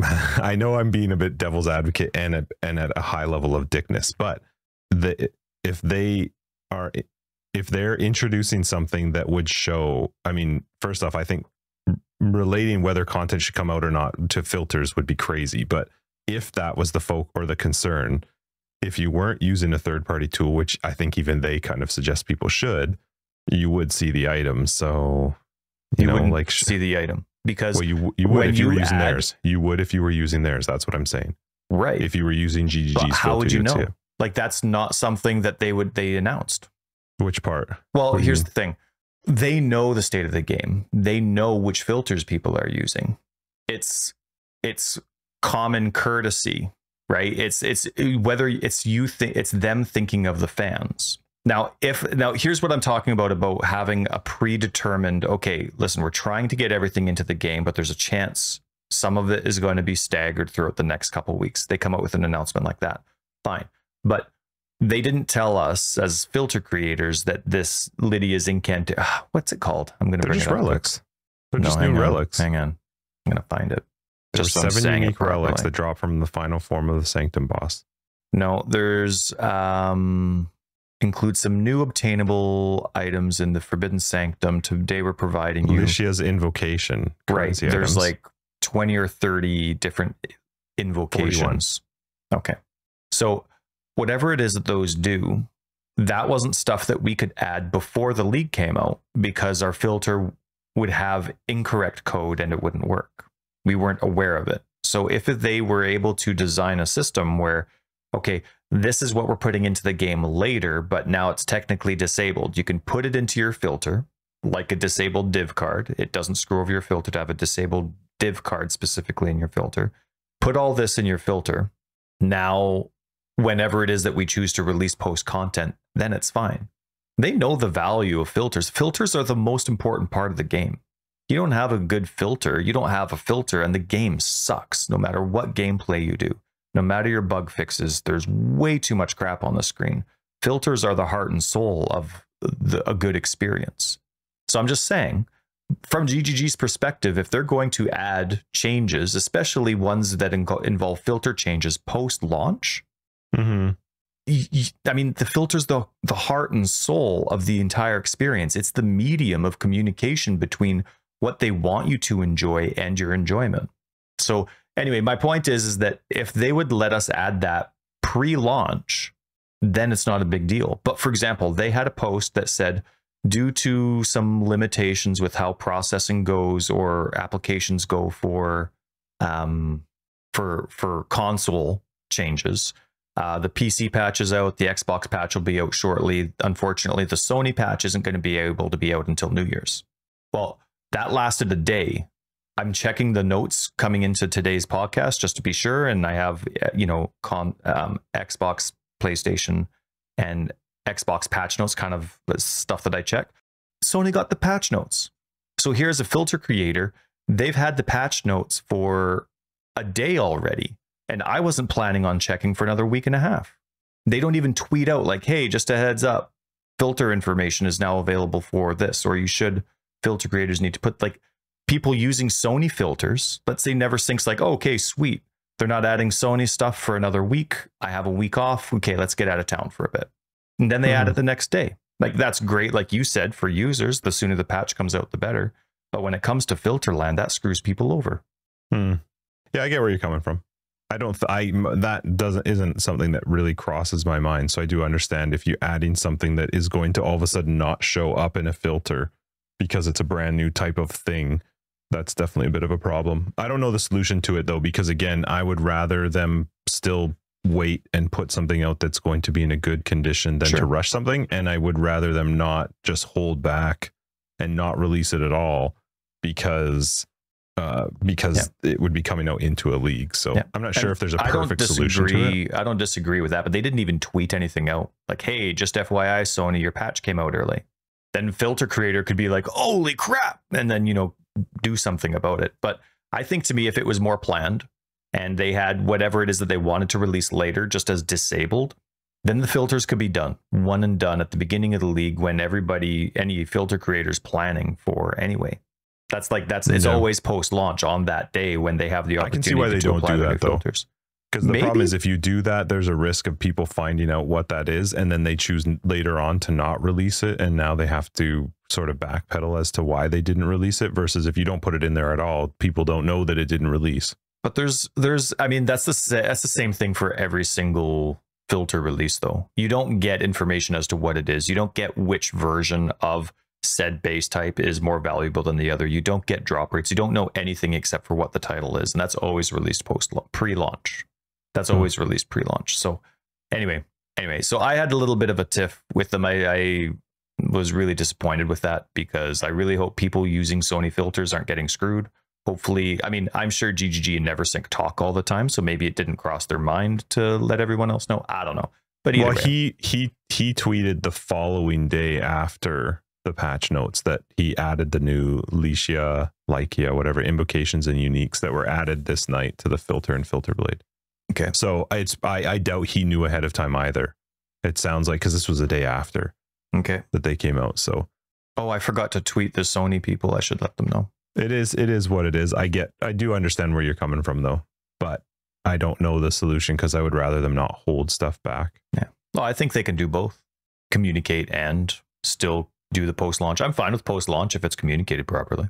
I know I'm being a bit devil's advocate and at a high level of dickness, but if they're introducing something that would show, I mean, first off, I think relating whether content should come out or not to filters would be crazy. But if that was the concern, if you weren't using a third-party tool, which I think even they kind of suggest people should, you would see the item. So you know, wouldn't like see the item because well, you would if you were using theirs. You would if you were using theirs. That's what I'm saying. Right. If you were using GGG's filter, how would you know? Too. Like that's not something that they announced. Which part? Well, here's the thing. They know the state of the game. They know which filters people are using. It's common courtesy, right? It's whether it's it's them thinking of the fans. Now here's what I'm talking about having a predetermined, okay, listen, we're trying to get everything into the game, but there's a chance some of it is going to be staggered throughout the next couple of weeks. They come out with an announcement like that. Fine. But they didn't tell us as filter creators that this Lydia's incantation, what's it called? I'm going to bring it up. Relics. They're just new relics. Hang on. I'm going to find it. There's 7 unique relics that drop from the final form of the Sanctum boss. No, there's include some new obtainable items in the Forbidden Sanctum. Today we're providing you Alicia's invocation. Right. There's items. Like 20 or 30 different invocations. 41. Okay. So whatever it is that those do, that wasn't stuff that we could add before the league came out because our filter would have incorrect code and it wouldn't work. We weren't aware of it. So if they were able to design a system where, okay, this is what we're putting into the game later, but now it's technically disabled. You can put it into your filter like a disabled div card. It doesn't screw over your filter to have a disabled div card specifically in your filter. Put all this in your filter. Now, whenever it is that we choose to release post content, then it's fine. They know the value of filters. Filters are the most important part of the game. You don't have a good filter, you don't have a filter, and the game sucks no matter what gameplay you do. No matter your bug fixes, there's way too much crap on the screen. Filters are the heart and soul of a good experience. So I'm just saying, from GGG's perspective, if they're going to add changes, especially ones that involve filter changes post-launch, I mean, the filter's the heart and soul of the entire experience. It's the medium of communication between what they want you to enjoy and your enjoyment. So anyway, my point is that if they would let us add that pre-launch, then it's not a big deal. But for example, they had a post that said, due to some limitations with how processing goes or applications go for console changes, the PC patch is out, the Xbox patch will be out shortly. Unfortunately, the Sony patch isn't going to be able to be out until New Year's. Well, that lasted a day. I'm checking the notes coming into today's podcast just to be sure, and I have, you know, Xbox, PlayStation, and Xbox patch notes, kind of stuff that I check. Sony got the patch notes. So here's a filter creator. They've had the patch notes for a day already, and I wasn't planning on checking for another week and a half. They don't even tweet out like, hey, just a heads up, filter information is now available for this, or you should, filter creators need to put, like, people using Sony filters, let's say never syncs, like, oh, okay, sweet. They're not adding Sony stuff for another week. I have a week off. Okay, let's get out of town for a bit. And then they add it the next day. Like, that's great, like you said, for users. The sooner the patch comes out, the better. But when it comes to filter land, that screws people over. Yeah, I get where you're coming from. That isn't something that really crosses my mind. So I do understand if you're adding something that is going to all of a sudden not show up in a filter because it's a brand new type of thing, that's definitely a bit of a problem. I don't know the solution to it though, because again, I would rather them still wait and put something out that's going to be in a good condition than to rush something. And I would rather them not just hold back and not release it at all because it would be coming out into a league. So I'm not sure if there's a perfect solution to it. I don't disagree with that, but they didn't even tweet anything out. Like, hey, just FYI, Sony, your patch came out early. Then filter creator could be like, holy crap, and then, you know, do something about it. But I think, to me, if it was more planned and they had whatever it is that they wanted to release later just as disabled, then the filters could be done, one and done at the beginning of the league when any filter creators planning for anyway. It's always post launch on that day when they have the opportunity. I can see why they don't do that though. Filters. Because the problem is if you do that, there's a risk of people finding out what that is, and then they choose later on to not release it, and now they have to sort of backpedal as to why they didn't release it. Versus if you don't put it in there at all, people don't know that it didn't release. But there's I mean, that's the same thing for every single filter release though. You don't get information as to what it is. You don't get which version of said base type is more valuable than the other. You don't get drop rates. You don't know anything except for what the title is, and that's always released pre-launch. That's always released pre-launch. So anyway, so I had a little bit of a tiff with them. I was really disappointed with that because I really hope people using Sony filters aren't getting screwed. Hopefully, I mean, I'm sure GGG and NeverSync talk all the time, so maybe it didn't cross their mind to let everyone else know. I don't know. But either way. he tweeted the following day after the patch notes that he added the new Lycia, whatever invocations and uniques that were added this night to the filter and filter blade. Okay. So I doubt he knew ahead of time either. It sounds like, because this was a day after that they came out. So I forgot to tweet the Sony people. I should let them know. It is what it is. I do understand where you're coming from though, but I don't know the solution because I would rather them not hold stuff back. Yeah. Well, I think they can do both. Communicate and still do the post-launch. I'm fine with post-launch if it's communicated properly.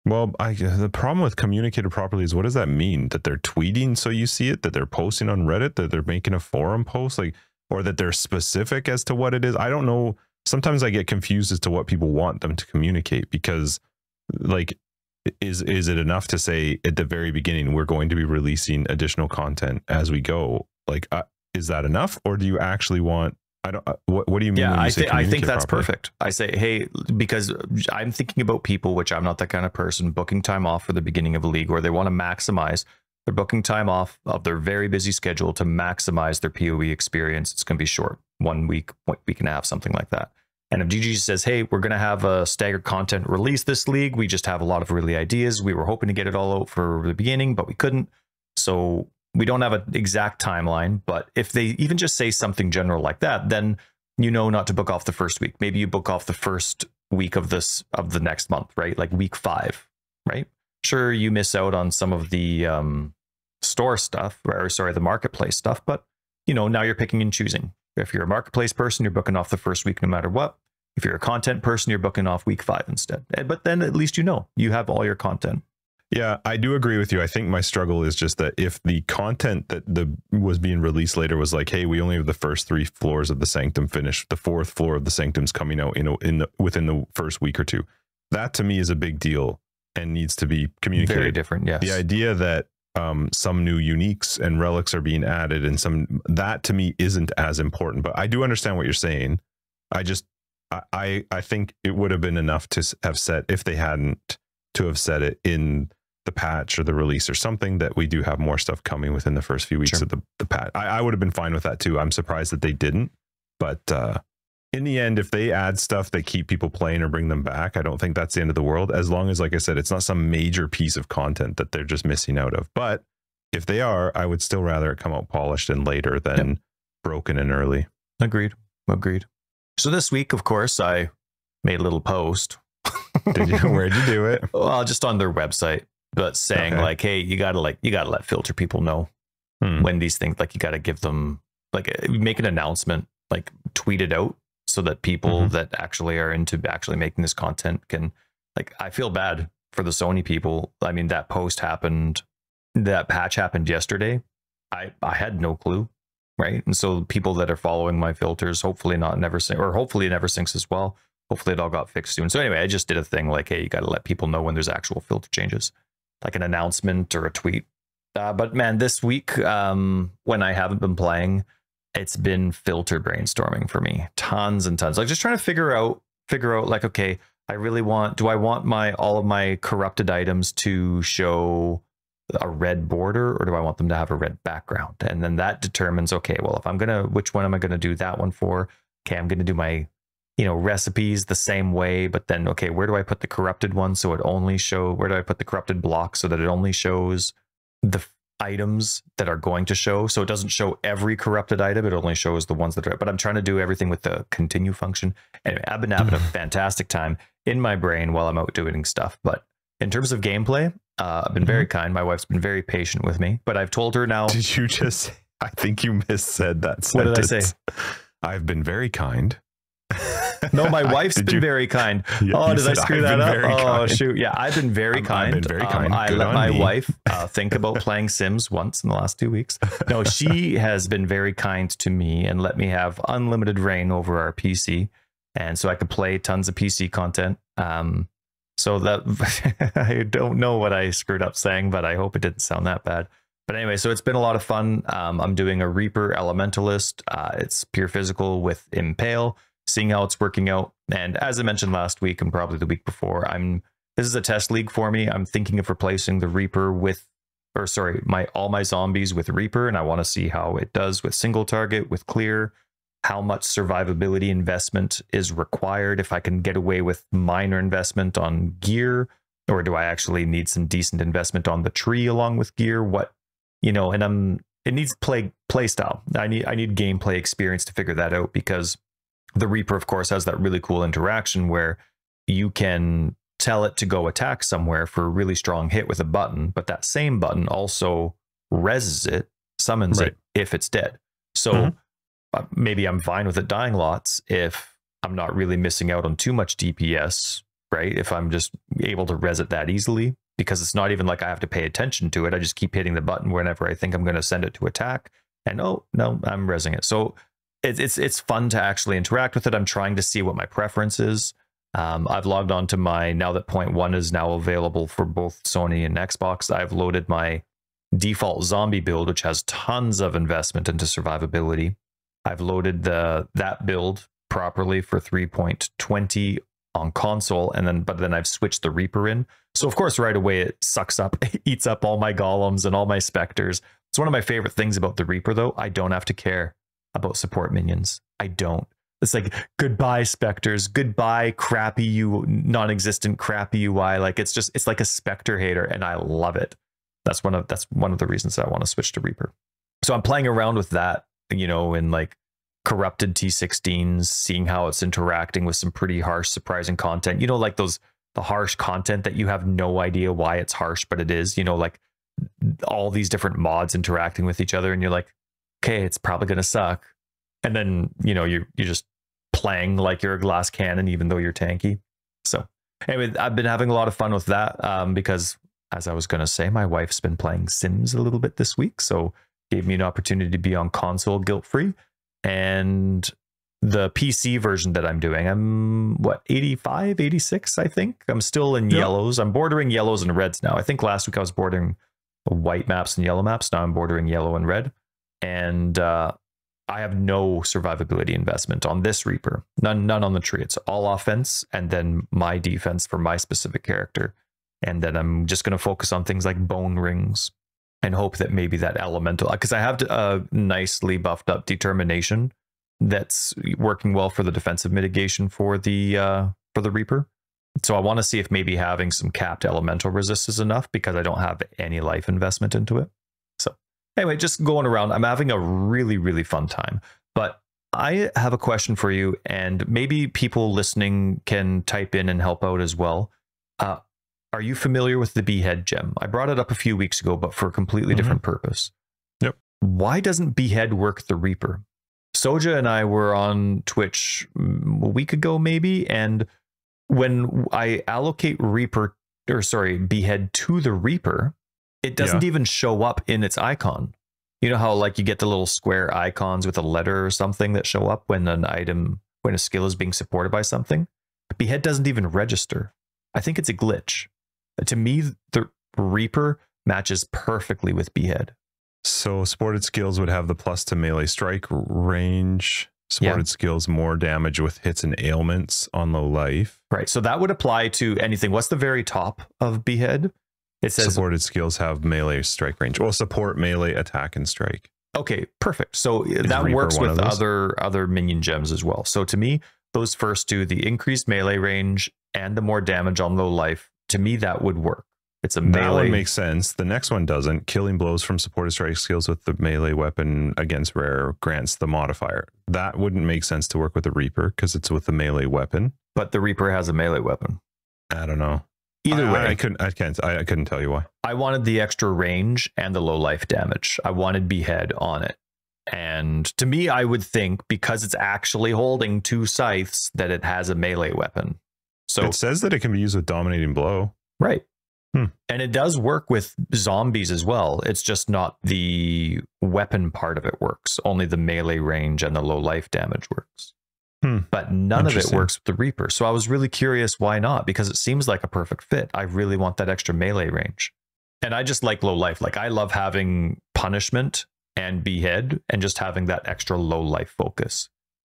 Well, the problem with communicated properly is, what does that mean? That they're tweeting so you see it, that they're posting on Reddit, that they're making a forum post, or that they're specific as to what it is? I don't know. Sometimes I get confused as to what people want them to communicate, because is it enough to say at the very beginning, we're going to be releasing additional content as we go? Is that enough? Or do you actually want, what do you mean? Yeah, when you say I think that's properly? perfect. I say, hey, because I'm thinking about people, which I'm not that kind of person, booking time off for the beginning of a league, or they want to maximize their booking time off of their very busy schedule to maximize their PoE experience. It's going to be short, 1 week, week and a half, something like that. And if GG says, hey, we're going to have a staggered content release this league, we just have a lot of really ideas. We were hoping to get it all out for the beginning, but we couldn't. So we don't have an exact timeline, but if they even just say something general like that, then you know not to book off the first week. Maybe you book off the first week of the next month, right? Like week 5, right? Sure, you miss out on some of the store stuff, the marketplace stuff, but now you're picking and choosing. If you're a marketplace person, you're booking off the first week no matter what. If you're a content person, you're booking off week 5 instead. But then at least you have all your content. Yeah, I do agree with you. I think my struggle is just that if the content that was being released later was like, hey, we only have the first 3 floors of the Sanctum finished, the 4th floor of the Sanctum's coming out within the first week or 2, that to me is a big deal and needs to be communicated. Very different, yes. The idea that some new uniques and relics are being added, and that to me isn't as important. But I do understand what you're saying. I think it would have been enough to have said, if they hadn't, to have said it in the patch or the release or something, that we do have more stuff coming within the first few weeks of the patch. I would have been fine with that too. I'm surprised that they didn't. But in the end, if they add stuff that keep people playing or bring them back, I don't think that's the end of the world. As long as, like I said, it's not some major piece of content that they're just missing out of. But if they are, I would still rather it come out polished and later than broken and early. Agreed. So this week, of course, I made a little post. Did you? Where'd you do it? Well, just on their website, but saying like, hey, you gotta let filter people know when these things, you gotta give them, make an announcement, tweet it out so that people that actually are into actually making this content can, I feel bad for the Sony people. I mean, that post happened, that patch happened yesterday. I had no clue. Right. And so people that are following my filters, hopefully not NeverSync, or hopefully it NeverSyncs as well. Hopefully it all got fixed soon. So anyway, I just did a thing like, hey, you got to let people know when there's actual filter changes, like an announcement or a tweet. But man, this week, when I haven't been playing, it's been filter brainstorming for me. Tons and tons. Just trying to figure out okay, do I want all of my corrupted items to show a red border, or do I want them to have a red background? And then that determines, okay, well, which one am I going to do that one for? Okay, I'm going to do my, recipes the same way, but then, okay, where do I put the corrupted one? So where do I put the corrupted block so that it only shows the items that are going to show? So it doesn't show every corrupted item. It only shows the ones that are, but I'm trying to do everything with the continue function. Anyway, I've been having a fantastic time in my brain while I'm out doing stuff, but In terms of gameplay, I've been very kind. My wife's been very patient with me, but I've told her now. Did you just, I think you missaid that sentence. What did I say? I've been very kind. No, my wife's been very kind. Yeah, did I screw that up? Oh, shoot. Yeah, I've been very kind. I've been very kind. I let my wife think about playing Sims once in the last 2 weeks. No, she has been very kind to me and let me have unlimited reign over our PC. And so I could play tons of PC content. So that I don't know what I screwed up saying, but I hope it didn't sound that bad. But anyway, so it's been a lot of fun. I'm doing a Reaper Elementalist. It's pure physical with Impale, seeing how it's working out. And as I mentioned last week and probably the week before, this is a test league for me. I'm thinking of replacing the Reaper with, or sorry, all my zombies with Reaper, and I want to see how it does with single target, with clear, how much survivability investment is required, if I can get away with minor investment on gear, or do I actually need some decent investment on the tree along with gear? And it needs play style. I need gameplay experience to figure that out, because the Reaper, of course, has that really cool interaction where you can tell it to go attack somewhere for a really strong hit with a button, but that same button also reses it, summons it if it's dead. So maybe I'm fine with it dying lots if I'm not really missing out on too much DPS, right? If I'm just able to res it that easily, because it's not even like I have to pay attention to it. I just keep hitting the button whenever I think I'm going to send it to attack, and oh no, I'm resing it. So it's fun to actually interact with it. I'm trying to see what my preference is. I've logged on to now that 0.1 is now available for both Sony and Xbox. I've loaded my default zombie build, which has tons of investment into survivability. I've loaded that build properly for 3.20 on console, but then I've switched the Reaper in. So of course, right away it sucks up, eats up all my golems and all my specters. It's one of my favorite things about the Reaper, though. I don't have to care about support minions. I don't. It's like, goodbye specters, goodbye crappy non-existent crappy UI. Like it's like a specter hater, and I love it. That's one of the reasons that I want to switch to Reaper. So I'm playing around with that, in like corrupted T16s, seeing how it's interacting with some pretty harsh, surprising content. Like the harsh content that you have no idea why it's harsh, but it is. Like all these different mods interacting with each other, and you're like, okay, it's probably gonna suck. And then you're just playing like you're a glass cannon, even though you're tanky. So anyway, I've been having a lot of fun with that, because as I was gonna say, my wife's been playing Sims a little bit this week, so gave me an opportunity to be on console guilt-free. And the PC version that I'm doing, I'm 85, 86, I think. I'm still in yellows. I'm bordering yellows and reds now. I think last week I was bordering white maps and yellow maps. Now I'm bordering yellow and red. And I have no survivability investment on this Reaper. None on the tree. It's all offense and then my defense for my specific character. And then I'm just going to focus on things like bone rings and hope that maybe that elemental, because I have a nicely buffed up determination that's working well for the defensive mitigation for the Reaper. So I want to see if maybe having some capped elemental resist is enough, because I don't have any life investment into it. So anyway, just going around, I'm having a really, really fun time. But I have a question for you, and maybe people listening can type in and help out as well. Are you familiar with the Behead gem? I brought it up a few weeks ago, but for a completely different purpose. Yep. Why doesn't Behead work the Reaper? Soja and I were on Twitch a week ago, maybe, and when I allocate Behead to the Reaper, it doesn't even show up in its icon. You know how like you get the little square icons with a letter or something that show up when a skill is being supported by something? Behead doesn't even register. I think it's a glitch. To me, the Reaper matches perfectly with Behead. So supported skills would have the plus to melee strike range. Supported skills more damage with hits and ailments on low life. Right. So that would apply to anything. What's the very top of Behead? It says supported skills have melee strike range. Well, support melee attack and strike. Okay, perfect. So that Reaper works with other minion gems as well. So to me, those first two, the increased melee range and the more damage on low life, to me that would work. It's a melee. That one makes sense. The next one doesn't. Killing blows from supported strike skills with the melee weapon against rare grants the modifier. That wouldn't make sense to work with the Reaper because it's with the melee weapon. But the Reaper has a melee weapon. I don't know. Either way, I couldn't tell you why. I wanted the extra range and the low life damage. I wanted behead on it. And to me, I would think because it's actually holding 2 scythes that it has a melee weapon. So it says that it can be used with dominating blow. Right. And it does work with zombies as well. It's just not the weapon part of it works. Only the melee range and the low life damage works. But none of it works with the Reaper. So I was really curious why not, because it seems like a perfect fit. I really want that extra melee range. And I just like low life. Like I love having punishment and behead and just having that extra low life focus.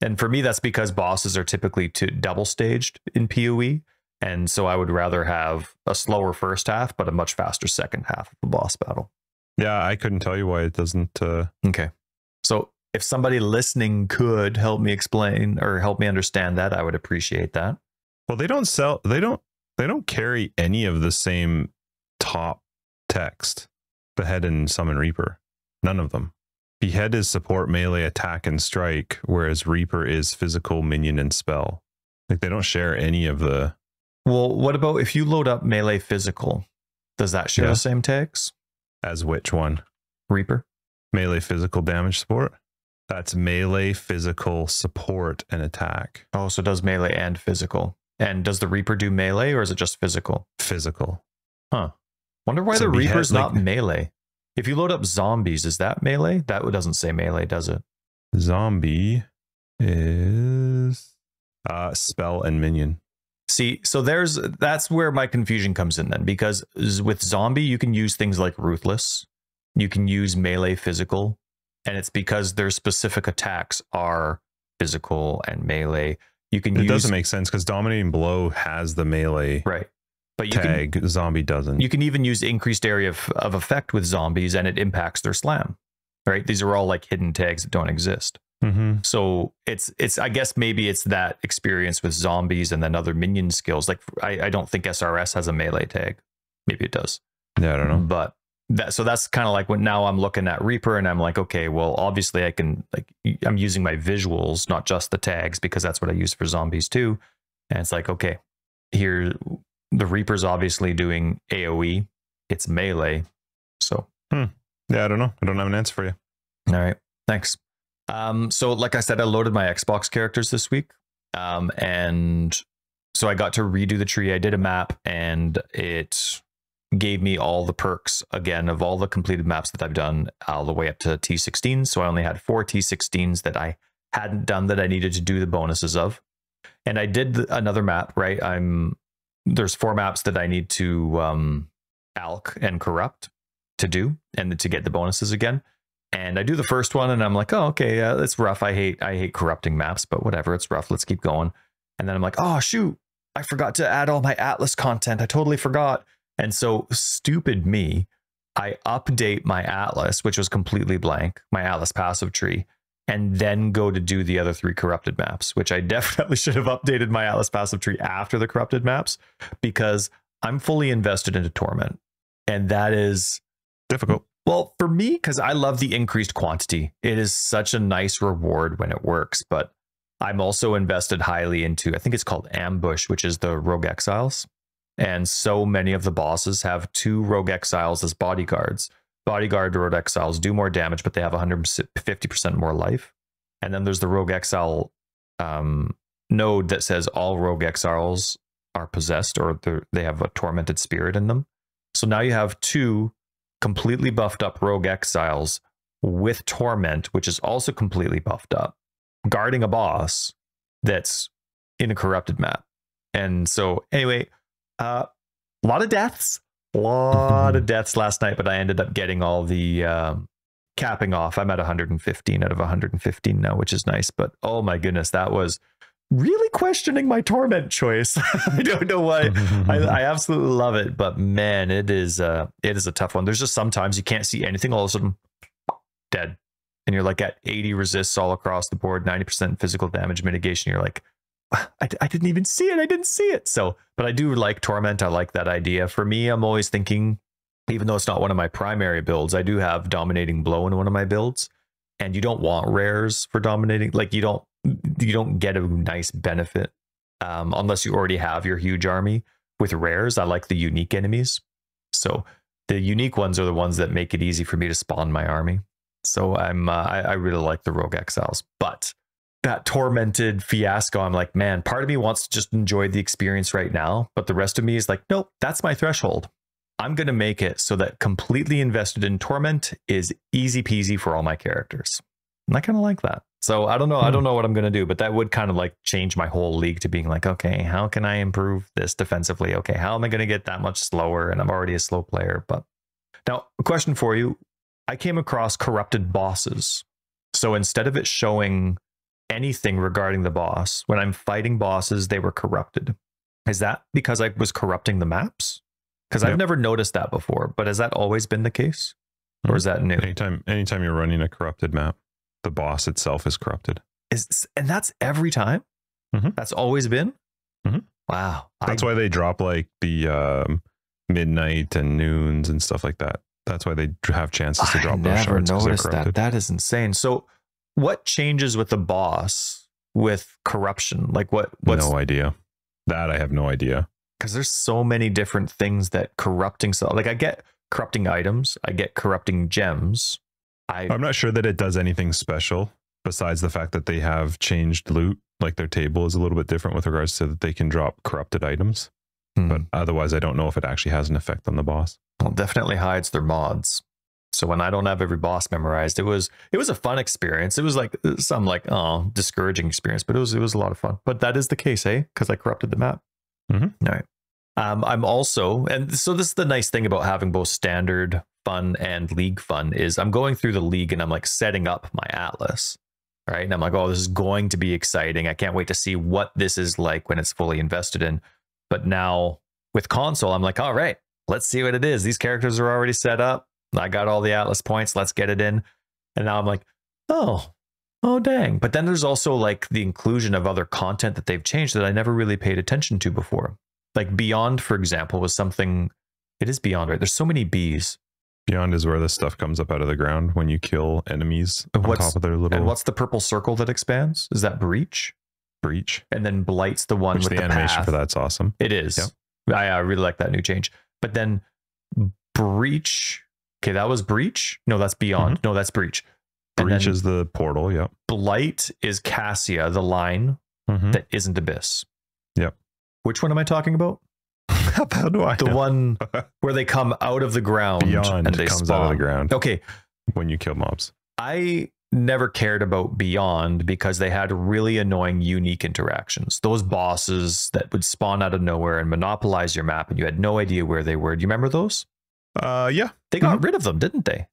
And for me, that's because bosses are typically double staged in PoE. And so I would rather have a slower first half, but a much faster second half of the boss battle. Yeah, I couldn't tell you why it doesn't. Okay. So if somebody listening could help me explain or help me understand that, I would appreciate that. Well, they don't carry any of the same top text. Behead and Summon Reaper. None of them. Behead is support, melee, attack, and strike, whereas Reaper is physical, minion, and spell. Like they don't share any of the... Well, what about if you load up melee physical? Does that share the same tags? As which one? Reaper. Melee physical damage support? That's melee physical support and attack. Oh, so it does melee and physical. And does the Reaper do melee or is it just physical? Physical. Huh. Wonder why the Reaper's not melee. If you load up zombies, is that melee? That doesn't say melee, does it? Zombie is spell and minion. See, so that's where my confusion comes in then, because with zombie, you can use things like ruthless. You can use melee physical, and it's because their specific attacks are physical and melee. You can It doesn't make sense because dominating blow has the melee but zombie doesn't. You can even use increased area of effect with zombies, and it impacts their slam. Right? These are all like hidden tags that don't exist. So it's I guess maybe it's that experience with zombies and then other minion skills. Like I don't think SRS has a melee tag. Maybe it does. Yeah, I don't know. But that's kind of like when now I'm looking at Reaper and I'm like, okay, well, obviously I can I'm using my visuals, not just the tags, because that's what I use for zombies too. And it's like, okay, here the Reaper's obviously doing AoE. It's melee. So yeah, I don't know. I don't have an answer for you. All right. Thanks. So like I said, I loaded my Xbox characters this week. And so I got to redo the tree. I did a map and it gave me all the perks again of all the completed maps that I've done all the way up to T16. So I only had 4 T16s that I hadn't done that I needed to do the bonuses of. And I did another map, right? There's 4 maps that I need to alch and corrupt to do and to get the bonuses again. And I do the first one and I'm like, oh, okay, it's rough. I hate corrupting maps, but whatever, it's rough. Let's keep going. And then I'm like, oh, shoot, I forgot to add all my Atlas content. I totally forgot. And so stupid me, I update my Atlas, which was completely blank, my Atlas passive tree, and then go to do the other 3 corrupted maps, which I definitely should have updated my Atlas passive tree after the corrupted maps because I'm fully invested into Torment. And that is difficult. Well, for me, because I love the increased quantity. It is such a nice reward when it works, but I'm also invested highly into, I think it's called Ambush, which is the Rogue Exiles. And so many of the bosses have 2 Rogue Exiles as bodyguards. Bodyguard Rogue Exiles do more damage, but they have 150% more life. And then there's the Rogue Exile node that says all Rogue Exiles are possessed or they have a tormented spirit in them. So now you have 2 completely buffed up Rogue Exiles with Torment, which is also completely buffed up, guarding a boss that's in a corrupted map. And so anyway, a lot of deaths last night, but I ended up getting all the capping off. I'm at 115 out of 115 now, which is nice. But oh my goodness, that was really questioning my Torment choice. I don't know why. I absolutely love it, but man, it is a tough one. There's just sometimes you can't see anything, all of a sudden dead, and you're like at 80 resists all across the board, 90% physical damage mitigation. You're like, I didn't even see it. I didn't see it. So, but I do like Torment. I like that idea. For me, I'm always thinking, even though it's not one of my primary builds, I do have Dominating Blow in one of my builds, and you don't want rares for dominating. Like you don't get a nice benefit unless you already have your huge army. with rares, I like the unique enemies. So the unique ones are the ones that make it easy for me to spawn my army. So I really like the Rogue Exiles. But that tormented fiasco, I'm like, man, part of me wants to just enjoy the experience right now, but the rest of me is like, nope, that's my threshold. I'm going to make it so that completely invested in torment is easy peasy for all my characters. And I kind of like that. So I don't know. I don't know what I'm going to do, but that would kind of like change my whole league to being like, okay, how can I improve this defensively? Okay, how am I going to get that much slower? And I'm already a slow player. But now a question for you. I came across corrupted bosses. So instead of it showing anything regarding the boss, when I'm fighting bosses, they were corrupted. Is that because I was corrupting the maps? Because I've never noticed that before, but has that always been the case? Or is that new? Anytime you're running a corrupted map, the boss itself is corrupted. And that's every time? That's always been? Wow. That's why they drop like the midnight and noons and stuff like that. That's why they have chances to drop those shards. I never noticed that. That is insane. So what changes with the boss with corruption? Like what's... No idea. That I have no idea. Because there's so many different things that corrupting... So like I get corrupting items. I get corrupting gems. I'm not sure that it does anything special besides the fact that they have changed loot. Like their table is a little bit different with regards to that they can drop corrupted items. But otherwise, I don't know if it actually has an effect on the boss. Well, it definitely hides their mods. So when I don't have every boss memorized, it was a fun experience. It was like some discouraging experience, but it was a lot of fun. But that is the case, eh? Because I corrupted the map. All right. I'm also, and so this is the nice thing about having both standard fun and league fun is I'm going through the league and I'm like setting up my atlas, right? And I'm like, oh, this is going to be exciting. I can't wait to see what this is like when it's fully invested in. But now with console, I'm like, all right, let's see what it is. These characters are already set up. I got all the atlas points. Let's get it in. And now I'm like, oh, dang. But then there's also like the inclusion of other content that they've changed that I never really paid attention to before. Like Beyond, for example, was something. It is Beyond, right? There's so many bees. Beyond is where this stuff comes up out of the ground when you kill enemies on top of their little... And what's the purple circle that expands? Is that Breach? Breach. And then Blight's the one with the animation path. for that's awesome. It is. Yep. I really like that new change. But then Breach. Okay, that was Breach. No, that's Beyond. No, that's Breach. Breach is the portal. Yep. Blight is Cassia, the line that isn't Abyss. Yep. Which one am I talking about? How do I know? The one where they come out of the ground. Beyond and they comes spawn out of the ground. Okay. When you kill mobs. I never cared about Beyond because they had really annoying unique interactions. Those bosses that would spawn out of nowhere and monopolize your map and you had no idea where they were. Do you remember those? Yeah. They got rid of them, didn't they?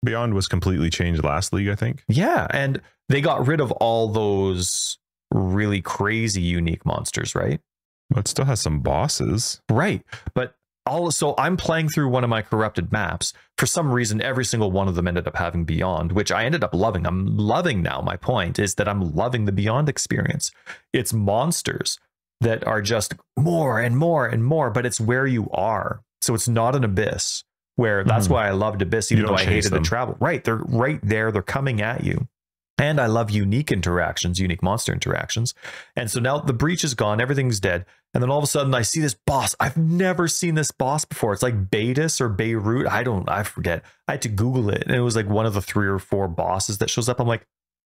Beyond was completely changed last league, I think. Yeah, and they got rid of all those really crazy unique monsters, right? But it still has some bosses. Right. But also, I'm playing through one of my corrupted maps. For some reason, every single one of them ended up having Beyond, which I ended up loving. I'm loving now. My point is that I'm loving the Beyond experience. It's monsters that are just more and more and more, but it's where you are. So it's not an Abyss, where that's why I loved Abyss, even though I hated the travel. Right. They're right there. They're coming at you. And I love unique interactions, unique monster interactions. And so now the Breach is gone. Everything's dead. And then all of a sudden I see this boss. I've never seen this boss before. It's like Betis or Beirut. I forget. I had to Google it. And it was like one of the 3 or 4 bosses that shows up. I'm like,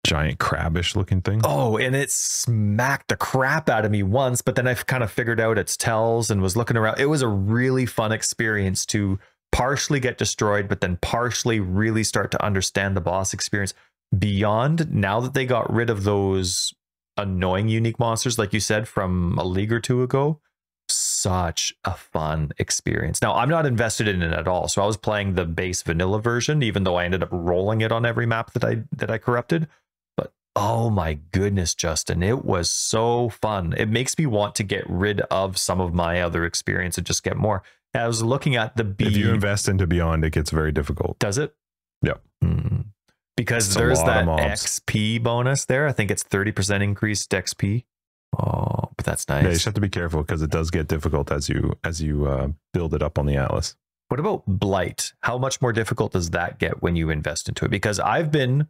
giant crabbish looking thing. Oh, and it smacked the crap out of me once. But then I kind of figured out its tells and was looking around. It was a really fun experience to partially get destroyed, but then partially really start to understand the boss experience. Beyond, now that they got rid of those annoying unique monsters, like you said, from a league or 2 ago, such a fun experience. Now, I'm not invested in it at all. So I was playing the base vanilla version, even though I ended up rolling it on every map that I corrupted. But oh my goodness, Justin, it was so fun. It makes me want to get rid of some of my other experience and just get more. I was looking at the If you invest into Beyond, it gets very difficult. Does it? Yep. Because there's that XP bonus there. I think it's 30% increased XP. Oh, but that's nice. Yeah, you just have to be careful because it does get difficult as you build it up on the Atlas. What about Blight? How much more difficult does that get when you invest into it? Because I don't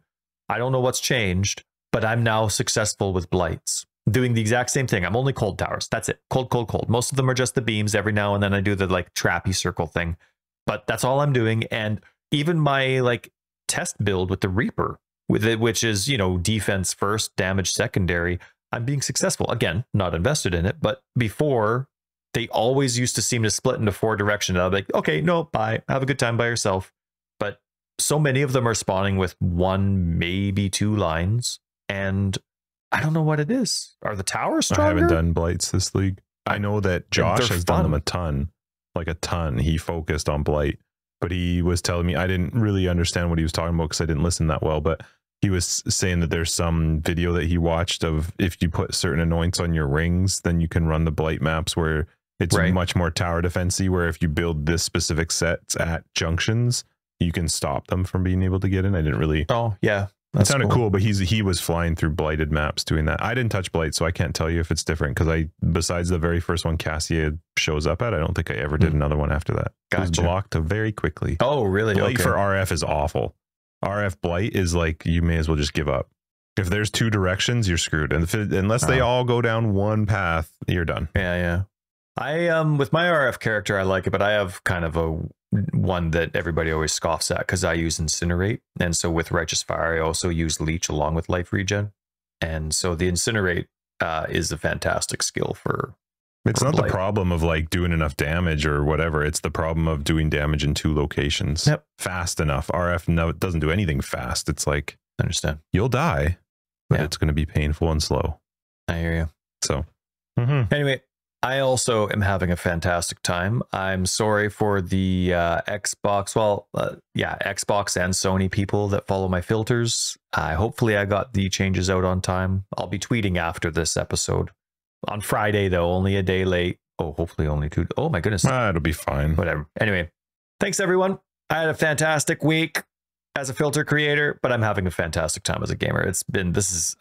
know what's changed, but I'm now successful with Blights. doing the exact same thing. I'm only cold towers. That's it. Cold, cold, cold. Most of them are just the beams. Every now and then I do the like trappy circle thing, but that's all I'm doing. And even my like test build with the Reaper, with it, which is, you know, defense first, damage secondary, I'm being successful. Again, not invested in it, but before they always used to seem to split into 4 directions. I'll be like, okay, no, bye. Have a good time by yourself. But so many of them are spawning with 1, maybe 2 lines. And I don't know what it is. Are the towers stronger? I haven't done blights this league. I know that Josh has done them a ton, like a ton. He focused on blight, but he was telling me, I didn't really understand what he was talking about because I didn't listen that well, but he was saying that there's some video that he watched of if you put certain anoints on your rings, then you can run the blight maps where it's much more tower defensy, where if you build this specific sets at junctions, you can stop them from being able to get in. I didn't really... Oh, yeah. It sounded cool, but he was flying through blighted maps doing that. I didn't touch blight, so I can't tell you if it's different, because besides the very first one Cassia shows up at, I don't think I ever did another one after that. Gotcha. It was blocked very quickly. Oh, really? Blight for RF is awful. RF blight is like, you may as well just give up. If there's 2 directions, you're screwed. And unless they all go down one path, you're done. Yeah, yeah. I with my RF character, I like it, but I have kind of a one that everybody always scoffs at because I use Incinerate. And so with Righteous Fire, I also use Leech along with Life Regen. And so the Incinerate is a fantastic skill for... It's not the problem of like doing enough damage or whatever. It's the problem of doing damage in 2 locations fast enough. RF, no, it doesn't do anything fast. It's like, I understand. You'll die, but it's going to be painful and slow. I hear you. So anyway, I also am having a fantastic time. I'm sorry for the Xbox, Xbox and Sony people that follow my filters. Hopefully I got the changes out on time. I'll be tweeting after this episode. On Friday, though, only a day late. Oh, hopefully only 2. Oh, my goodness. It'll be fine. Whatever. Anyway, thanks, everyone. I had a fantastic week as a filter creator, but I'm having a fantastic time as a gamer.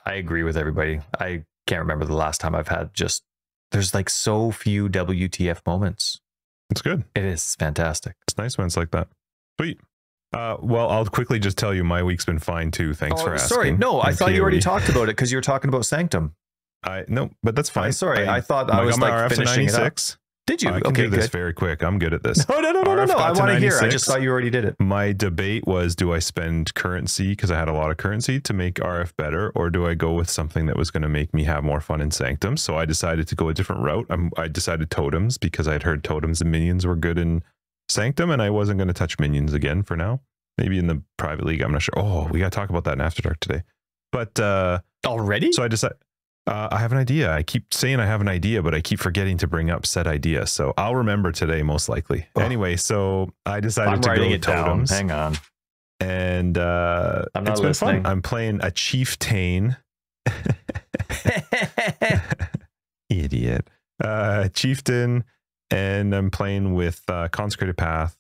I agree with everybody. I can't remember the last time I've had there's like so few WTF moments. It's good. It is fantastic. It's nice when it's like that. Sweet. Well, I'll quickly just tell you my week's been fine, too. Thanks for asking. Sorry. No, I thought you already talked about it because you were talking about Sanctum. No, but that's fine. Sorry, I thought I was like finishing it up. Did you? I can do this very quick. I'm good at this. No. I want to hear. I just thought you already did it. My debate was, do I spend currency, because I had a lot of currency, to make RF better, or do I go with something that was going to make me have more fun in Sanctum? So I decided to go a different route. I decided totems, because I had heard totems and minions were good in Sanctum, and I wasn't going to touch minions again for now. Maybe in the private league, I'm not sure. Oh, we got to talk about that in After Dark today. But already? So I decided... I have an idea. I keep saying I have an idea, but I keep forgetting to bring up said idea. So I'll remember today, most likely. Oh. Anyway, so I decided to go with totems. Hang on. And I'm not it's been fun. I'm playing a chieftain. Idiot. Chieftain, and I'm playing with Consecrated Path.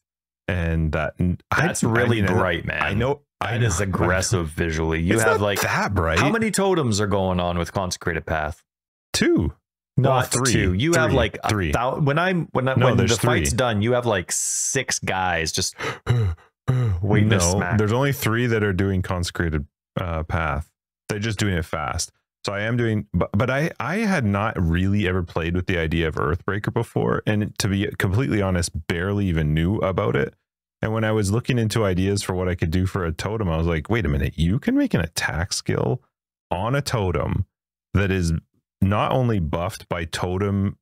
And that's really bright, man. I know. That is aggressive visually. You have like that bright. How many totems are going on with Consecrated Path? 2. Not 3. 2. You have like 3. When the fight's done, you have like 6 guys just waiting to smack. There's only 3 that are doing Consecrated Path. They're just doing it fast. So I am doing, but I had not really ever played with the idea of Earthbreaker before, and to be completely honest, barely even knew about it. And when I was looking into ideas for what I could do for a totem, I was like, wait a minute, you can make an attack skill on a totem that is not only buffed by totem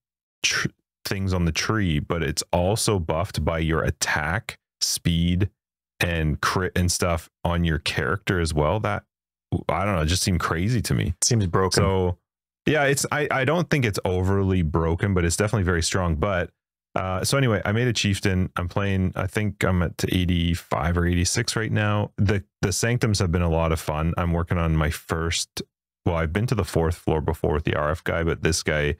things on the tree, but it's also buffed by your attack, speed, and crit and stuff on your character as well. That, I don't know, it just seemed crazy to me. Seems broken. So yeah, I don't think it's overly broken, but it's definitely very strong. But so anyway, I made a chieftain. I'm playing, I think I'm at 85 or 86 right now. The sanctums have been a lot of fun. I'm working on my first, well, I've been to the 4th floor before with the RF guy, but this guy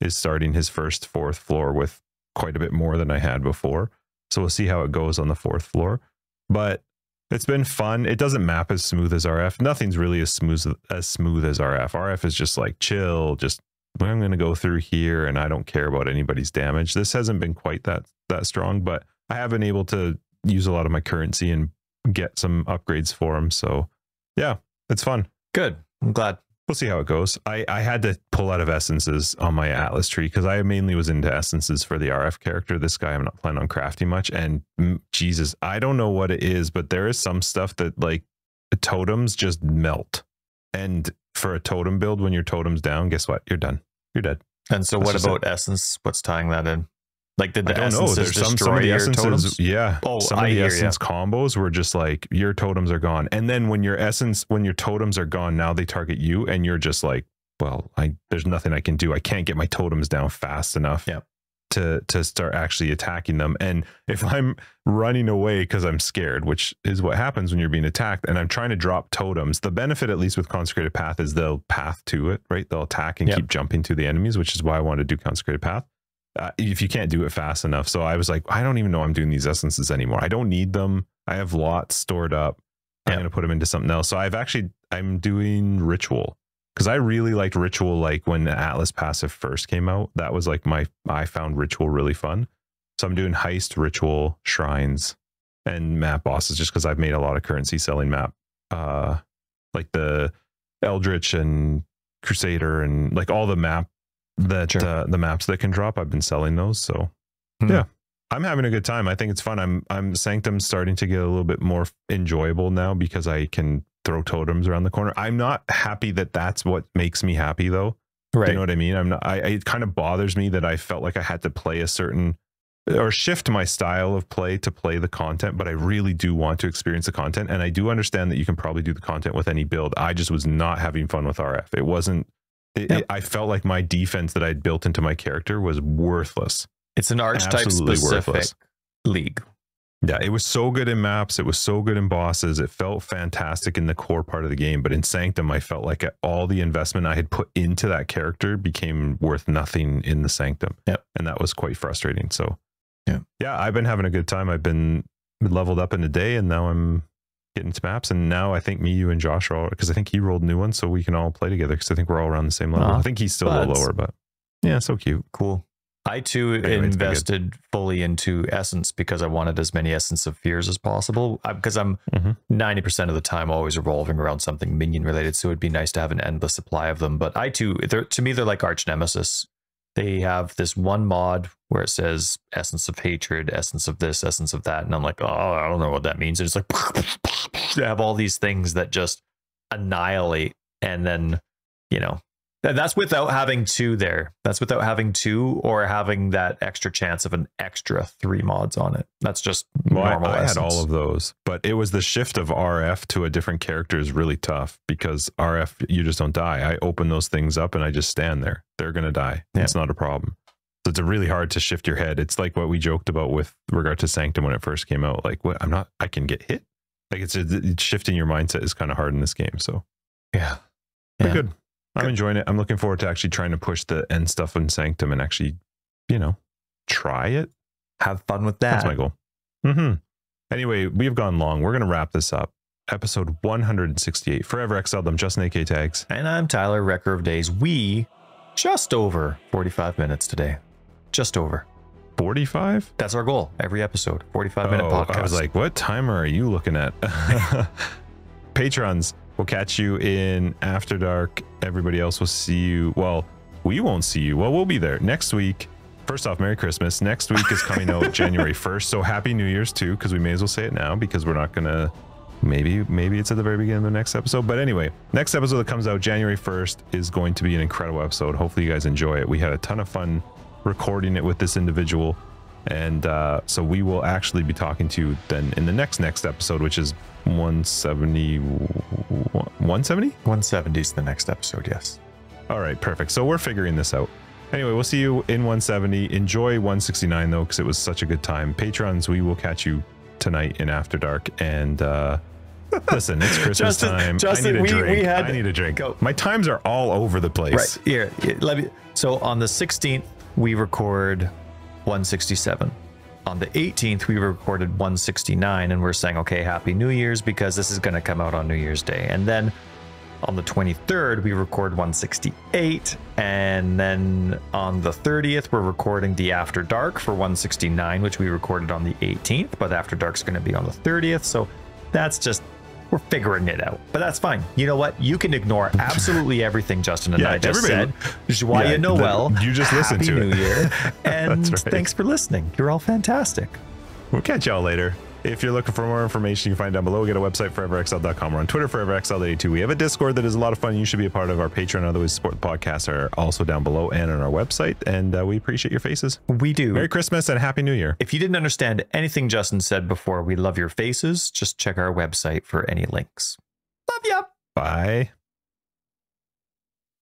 is starting his first 4th floor with quite a bit more than I had before. So we'll see how it goes on the 4th floor. But it's been fun. It doesn't map as smooth as RF. Nothing's really as smooth as RF. RF is just like chill, just I'm going to go through here and I don't care about anybody's damage. This hasn't been quite that strong, but I have been able to use a lot of my currency and get some upgrades for them. So yeah, it's fun. Good. I'm glad. we'll see how it goes. I had to pull out of essences on my Atlas tree because I mainly was into essences for the RF character. This guy I'm not planning on crafting much. And Jesus, I don't know what it is, but there is some stuff that like totems just melt. And for a totem build, when your totem's down, guess what? You're done. You're dead. And so what about essence? What's tying that in? Like, did the essences There's destroy some of the your essences, totems? yeah. Oh, some of the essence combos were just like your totems are gone, and then when your totems are gone, now they target you, and you're just like, well, there's nothing I can do. I can't get my totems down fast enough to start actually attacking them. And if I'm running away because I'm scared, which is what happens when you're being attacked, and I'm trying to drop totems, the benefit, at least with Consecrated Path, is they'll path to it, right? They'll attack and keep jumping to the enemies, which is why I wanted to do Consecrated Path. If you can't do it fast enough. So I was like, I don't even know I'm doing these essences anymore. I don't need them. I have lots stored up. I'm going to put them into something else. So I'm doing ritual because I really liked ritual. Like when the Atlas passive first came out, that was like I found ritual really fun. So I'm doing heist, ritual, shrines, and map bosses just because I've made a lot of currency selling map. Like the Eldritch and Crusader and like all the map that the maps that can drop, I've been selling those. So yeah, I'm having a good time. I think it's fun. I'm Sanctum's starting to get a little bit more enjoyable now because I can throw totems around the corner. I'm not happy that that's what makes me happy though. Right. You know what I mean? I'm not, it kind of bothers me that I felt like I had to play a certain or shift my style of play to play the content, but I really do want to experience the content. And I do understand that you can probably do the content with any build. I just was not having fun with RF. It wasn't, I felt like my defense that I'd built into my character was worthless. It's an archetype specific league. Yeah, it was so good in maps. It was so good in bosses. It felt fantastic in the core part of the game. But in Sanctum, I felt like all the investment I had put into that character became worth nothing in the Sanctum. Yep. And that was quite frustrating. So yeah, I've been having a good time. I've been leveled up in a day, and now I'm getting to maps. And now I think me, you, and Josh are all, because I think he rolled new ones, so we can all play together because I think we're all around the same level. I think he's still a little lower, but yeah, so cute. Cool. I too invested fully into Essence because I wanted as many Essence of Fears as possible, because I'm 90% of the time always revolving around something minion related, so it'd be nice to have an endless supply of them. But I too, to me, they're like arch nemesis. They have this one mod where it says Essence of Hatred, Essence of this, Essence of that, and I'm like, oh, I don't know what that means. And it's like they have all these things that just annihilate, and then, you know, that's without having two there. That's without having two or having that extra chance of an extra 3 mods on it. That's just normal. I had all of those, but it was the shift of RF to a different character is really tough because RF, you just don't die. I open those things up and I just stand there. They're going to die. Yeah. It's not a problem. So it's really hard to shift your head. It's like what we joked about with regard to Sanctum when it first came out. Like, what? I can get hit. Like it's shifting your mindset is kind of hard in this game. So yeah, good. I'm enjoying it. I'm looking forward to actually trying to push the end stuff in Sanctum and actually, you know, try it. Have fun with that. That's my goal. Anyway, we've gone long. We're going to wrap this up. Episode 168. Forever Exiled. I'm Justin, AK Tags. And I'm Tyler, Wrecker of Days. We just over 45 minutes today. Just over. 45? That's our goal. Every episode. 45-minute podcast. I was like, what timer are you looking at? Patrons. We'll catch you in After Dark. Everybody else will see you. Well, we won't see you. Well, we'll be there next week. First off, Merry Christmas. Next week is coming out January 1st. So Happy New Year's too, because we may as well say it now because we're not going to, maybe it's at the very beginning of the next episode. But anyway, next episode that comes out January 1st is going to be an incredible episode. Hopefully you guys enjoy it. We had a ton of fun recording it with this individual. And so we will actually be talking to you then in the next episode, which is 170. 170 is the next episode. Yes. All right, perfect. So we're figuring this out. Anyway, we'll see you in 170. Enjoy 169 though, because it was such a good time. Patrons, we will catch you tonight in After Dark. And listen, it's Christmas time. Justin, I need a drink. Go. My times are all over the place. Right here. Let me. So on the 16th, we record 167. On the 18th, we recorded 169, and we're saying, okay, Happy New Year's, because this is going to come out on New Year's Day. And then on the 23rd, we record 168. And then on the 30th, we're recording the After Dark for 169, which we recorded on the 18th, but After Dark's going to be on the 30th. So that's just We're figuring it out, but that's fine. You know what? You can ignore absolutely everything Justin and I just said, which is why you know you just listen to Happy New Year, and right. thanks for listening. You're all fantastic. We'll catch y'all later. If you're looking for more information, you can find down below. We got a website, foreverexiled.com. We're on Twitter, foreverexiled82. We have a Discord that is a lot of fun. You should be a part of. Our Patreon and other ways to support the podcast are also down below and on our website. And we appreciate your faces. We do. Merry Christmas and Happy New Year. If you didn't understand anything Justin said before, we love your faces. Just check our website for any links. Love ya. Bye.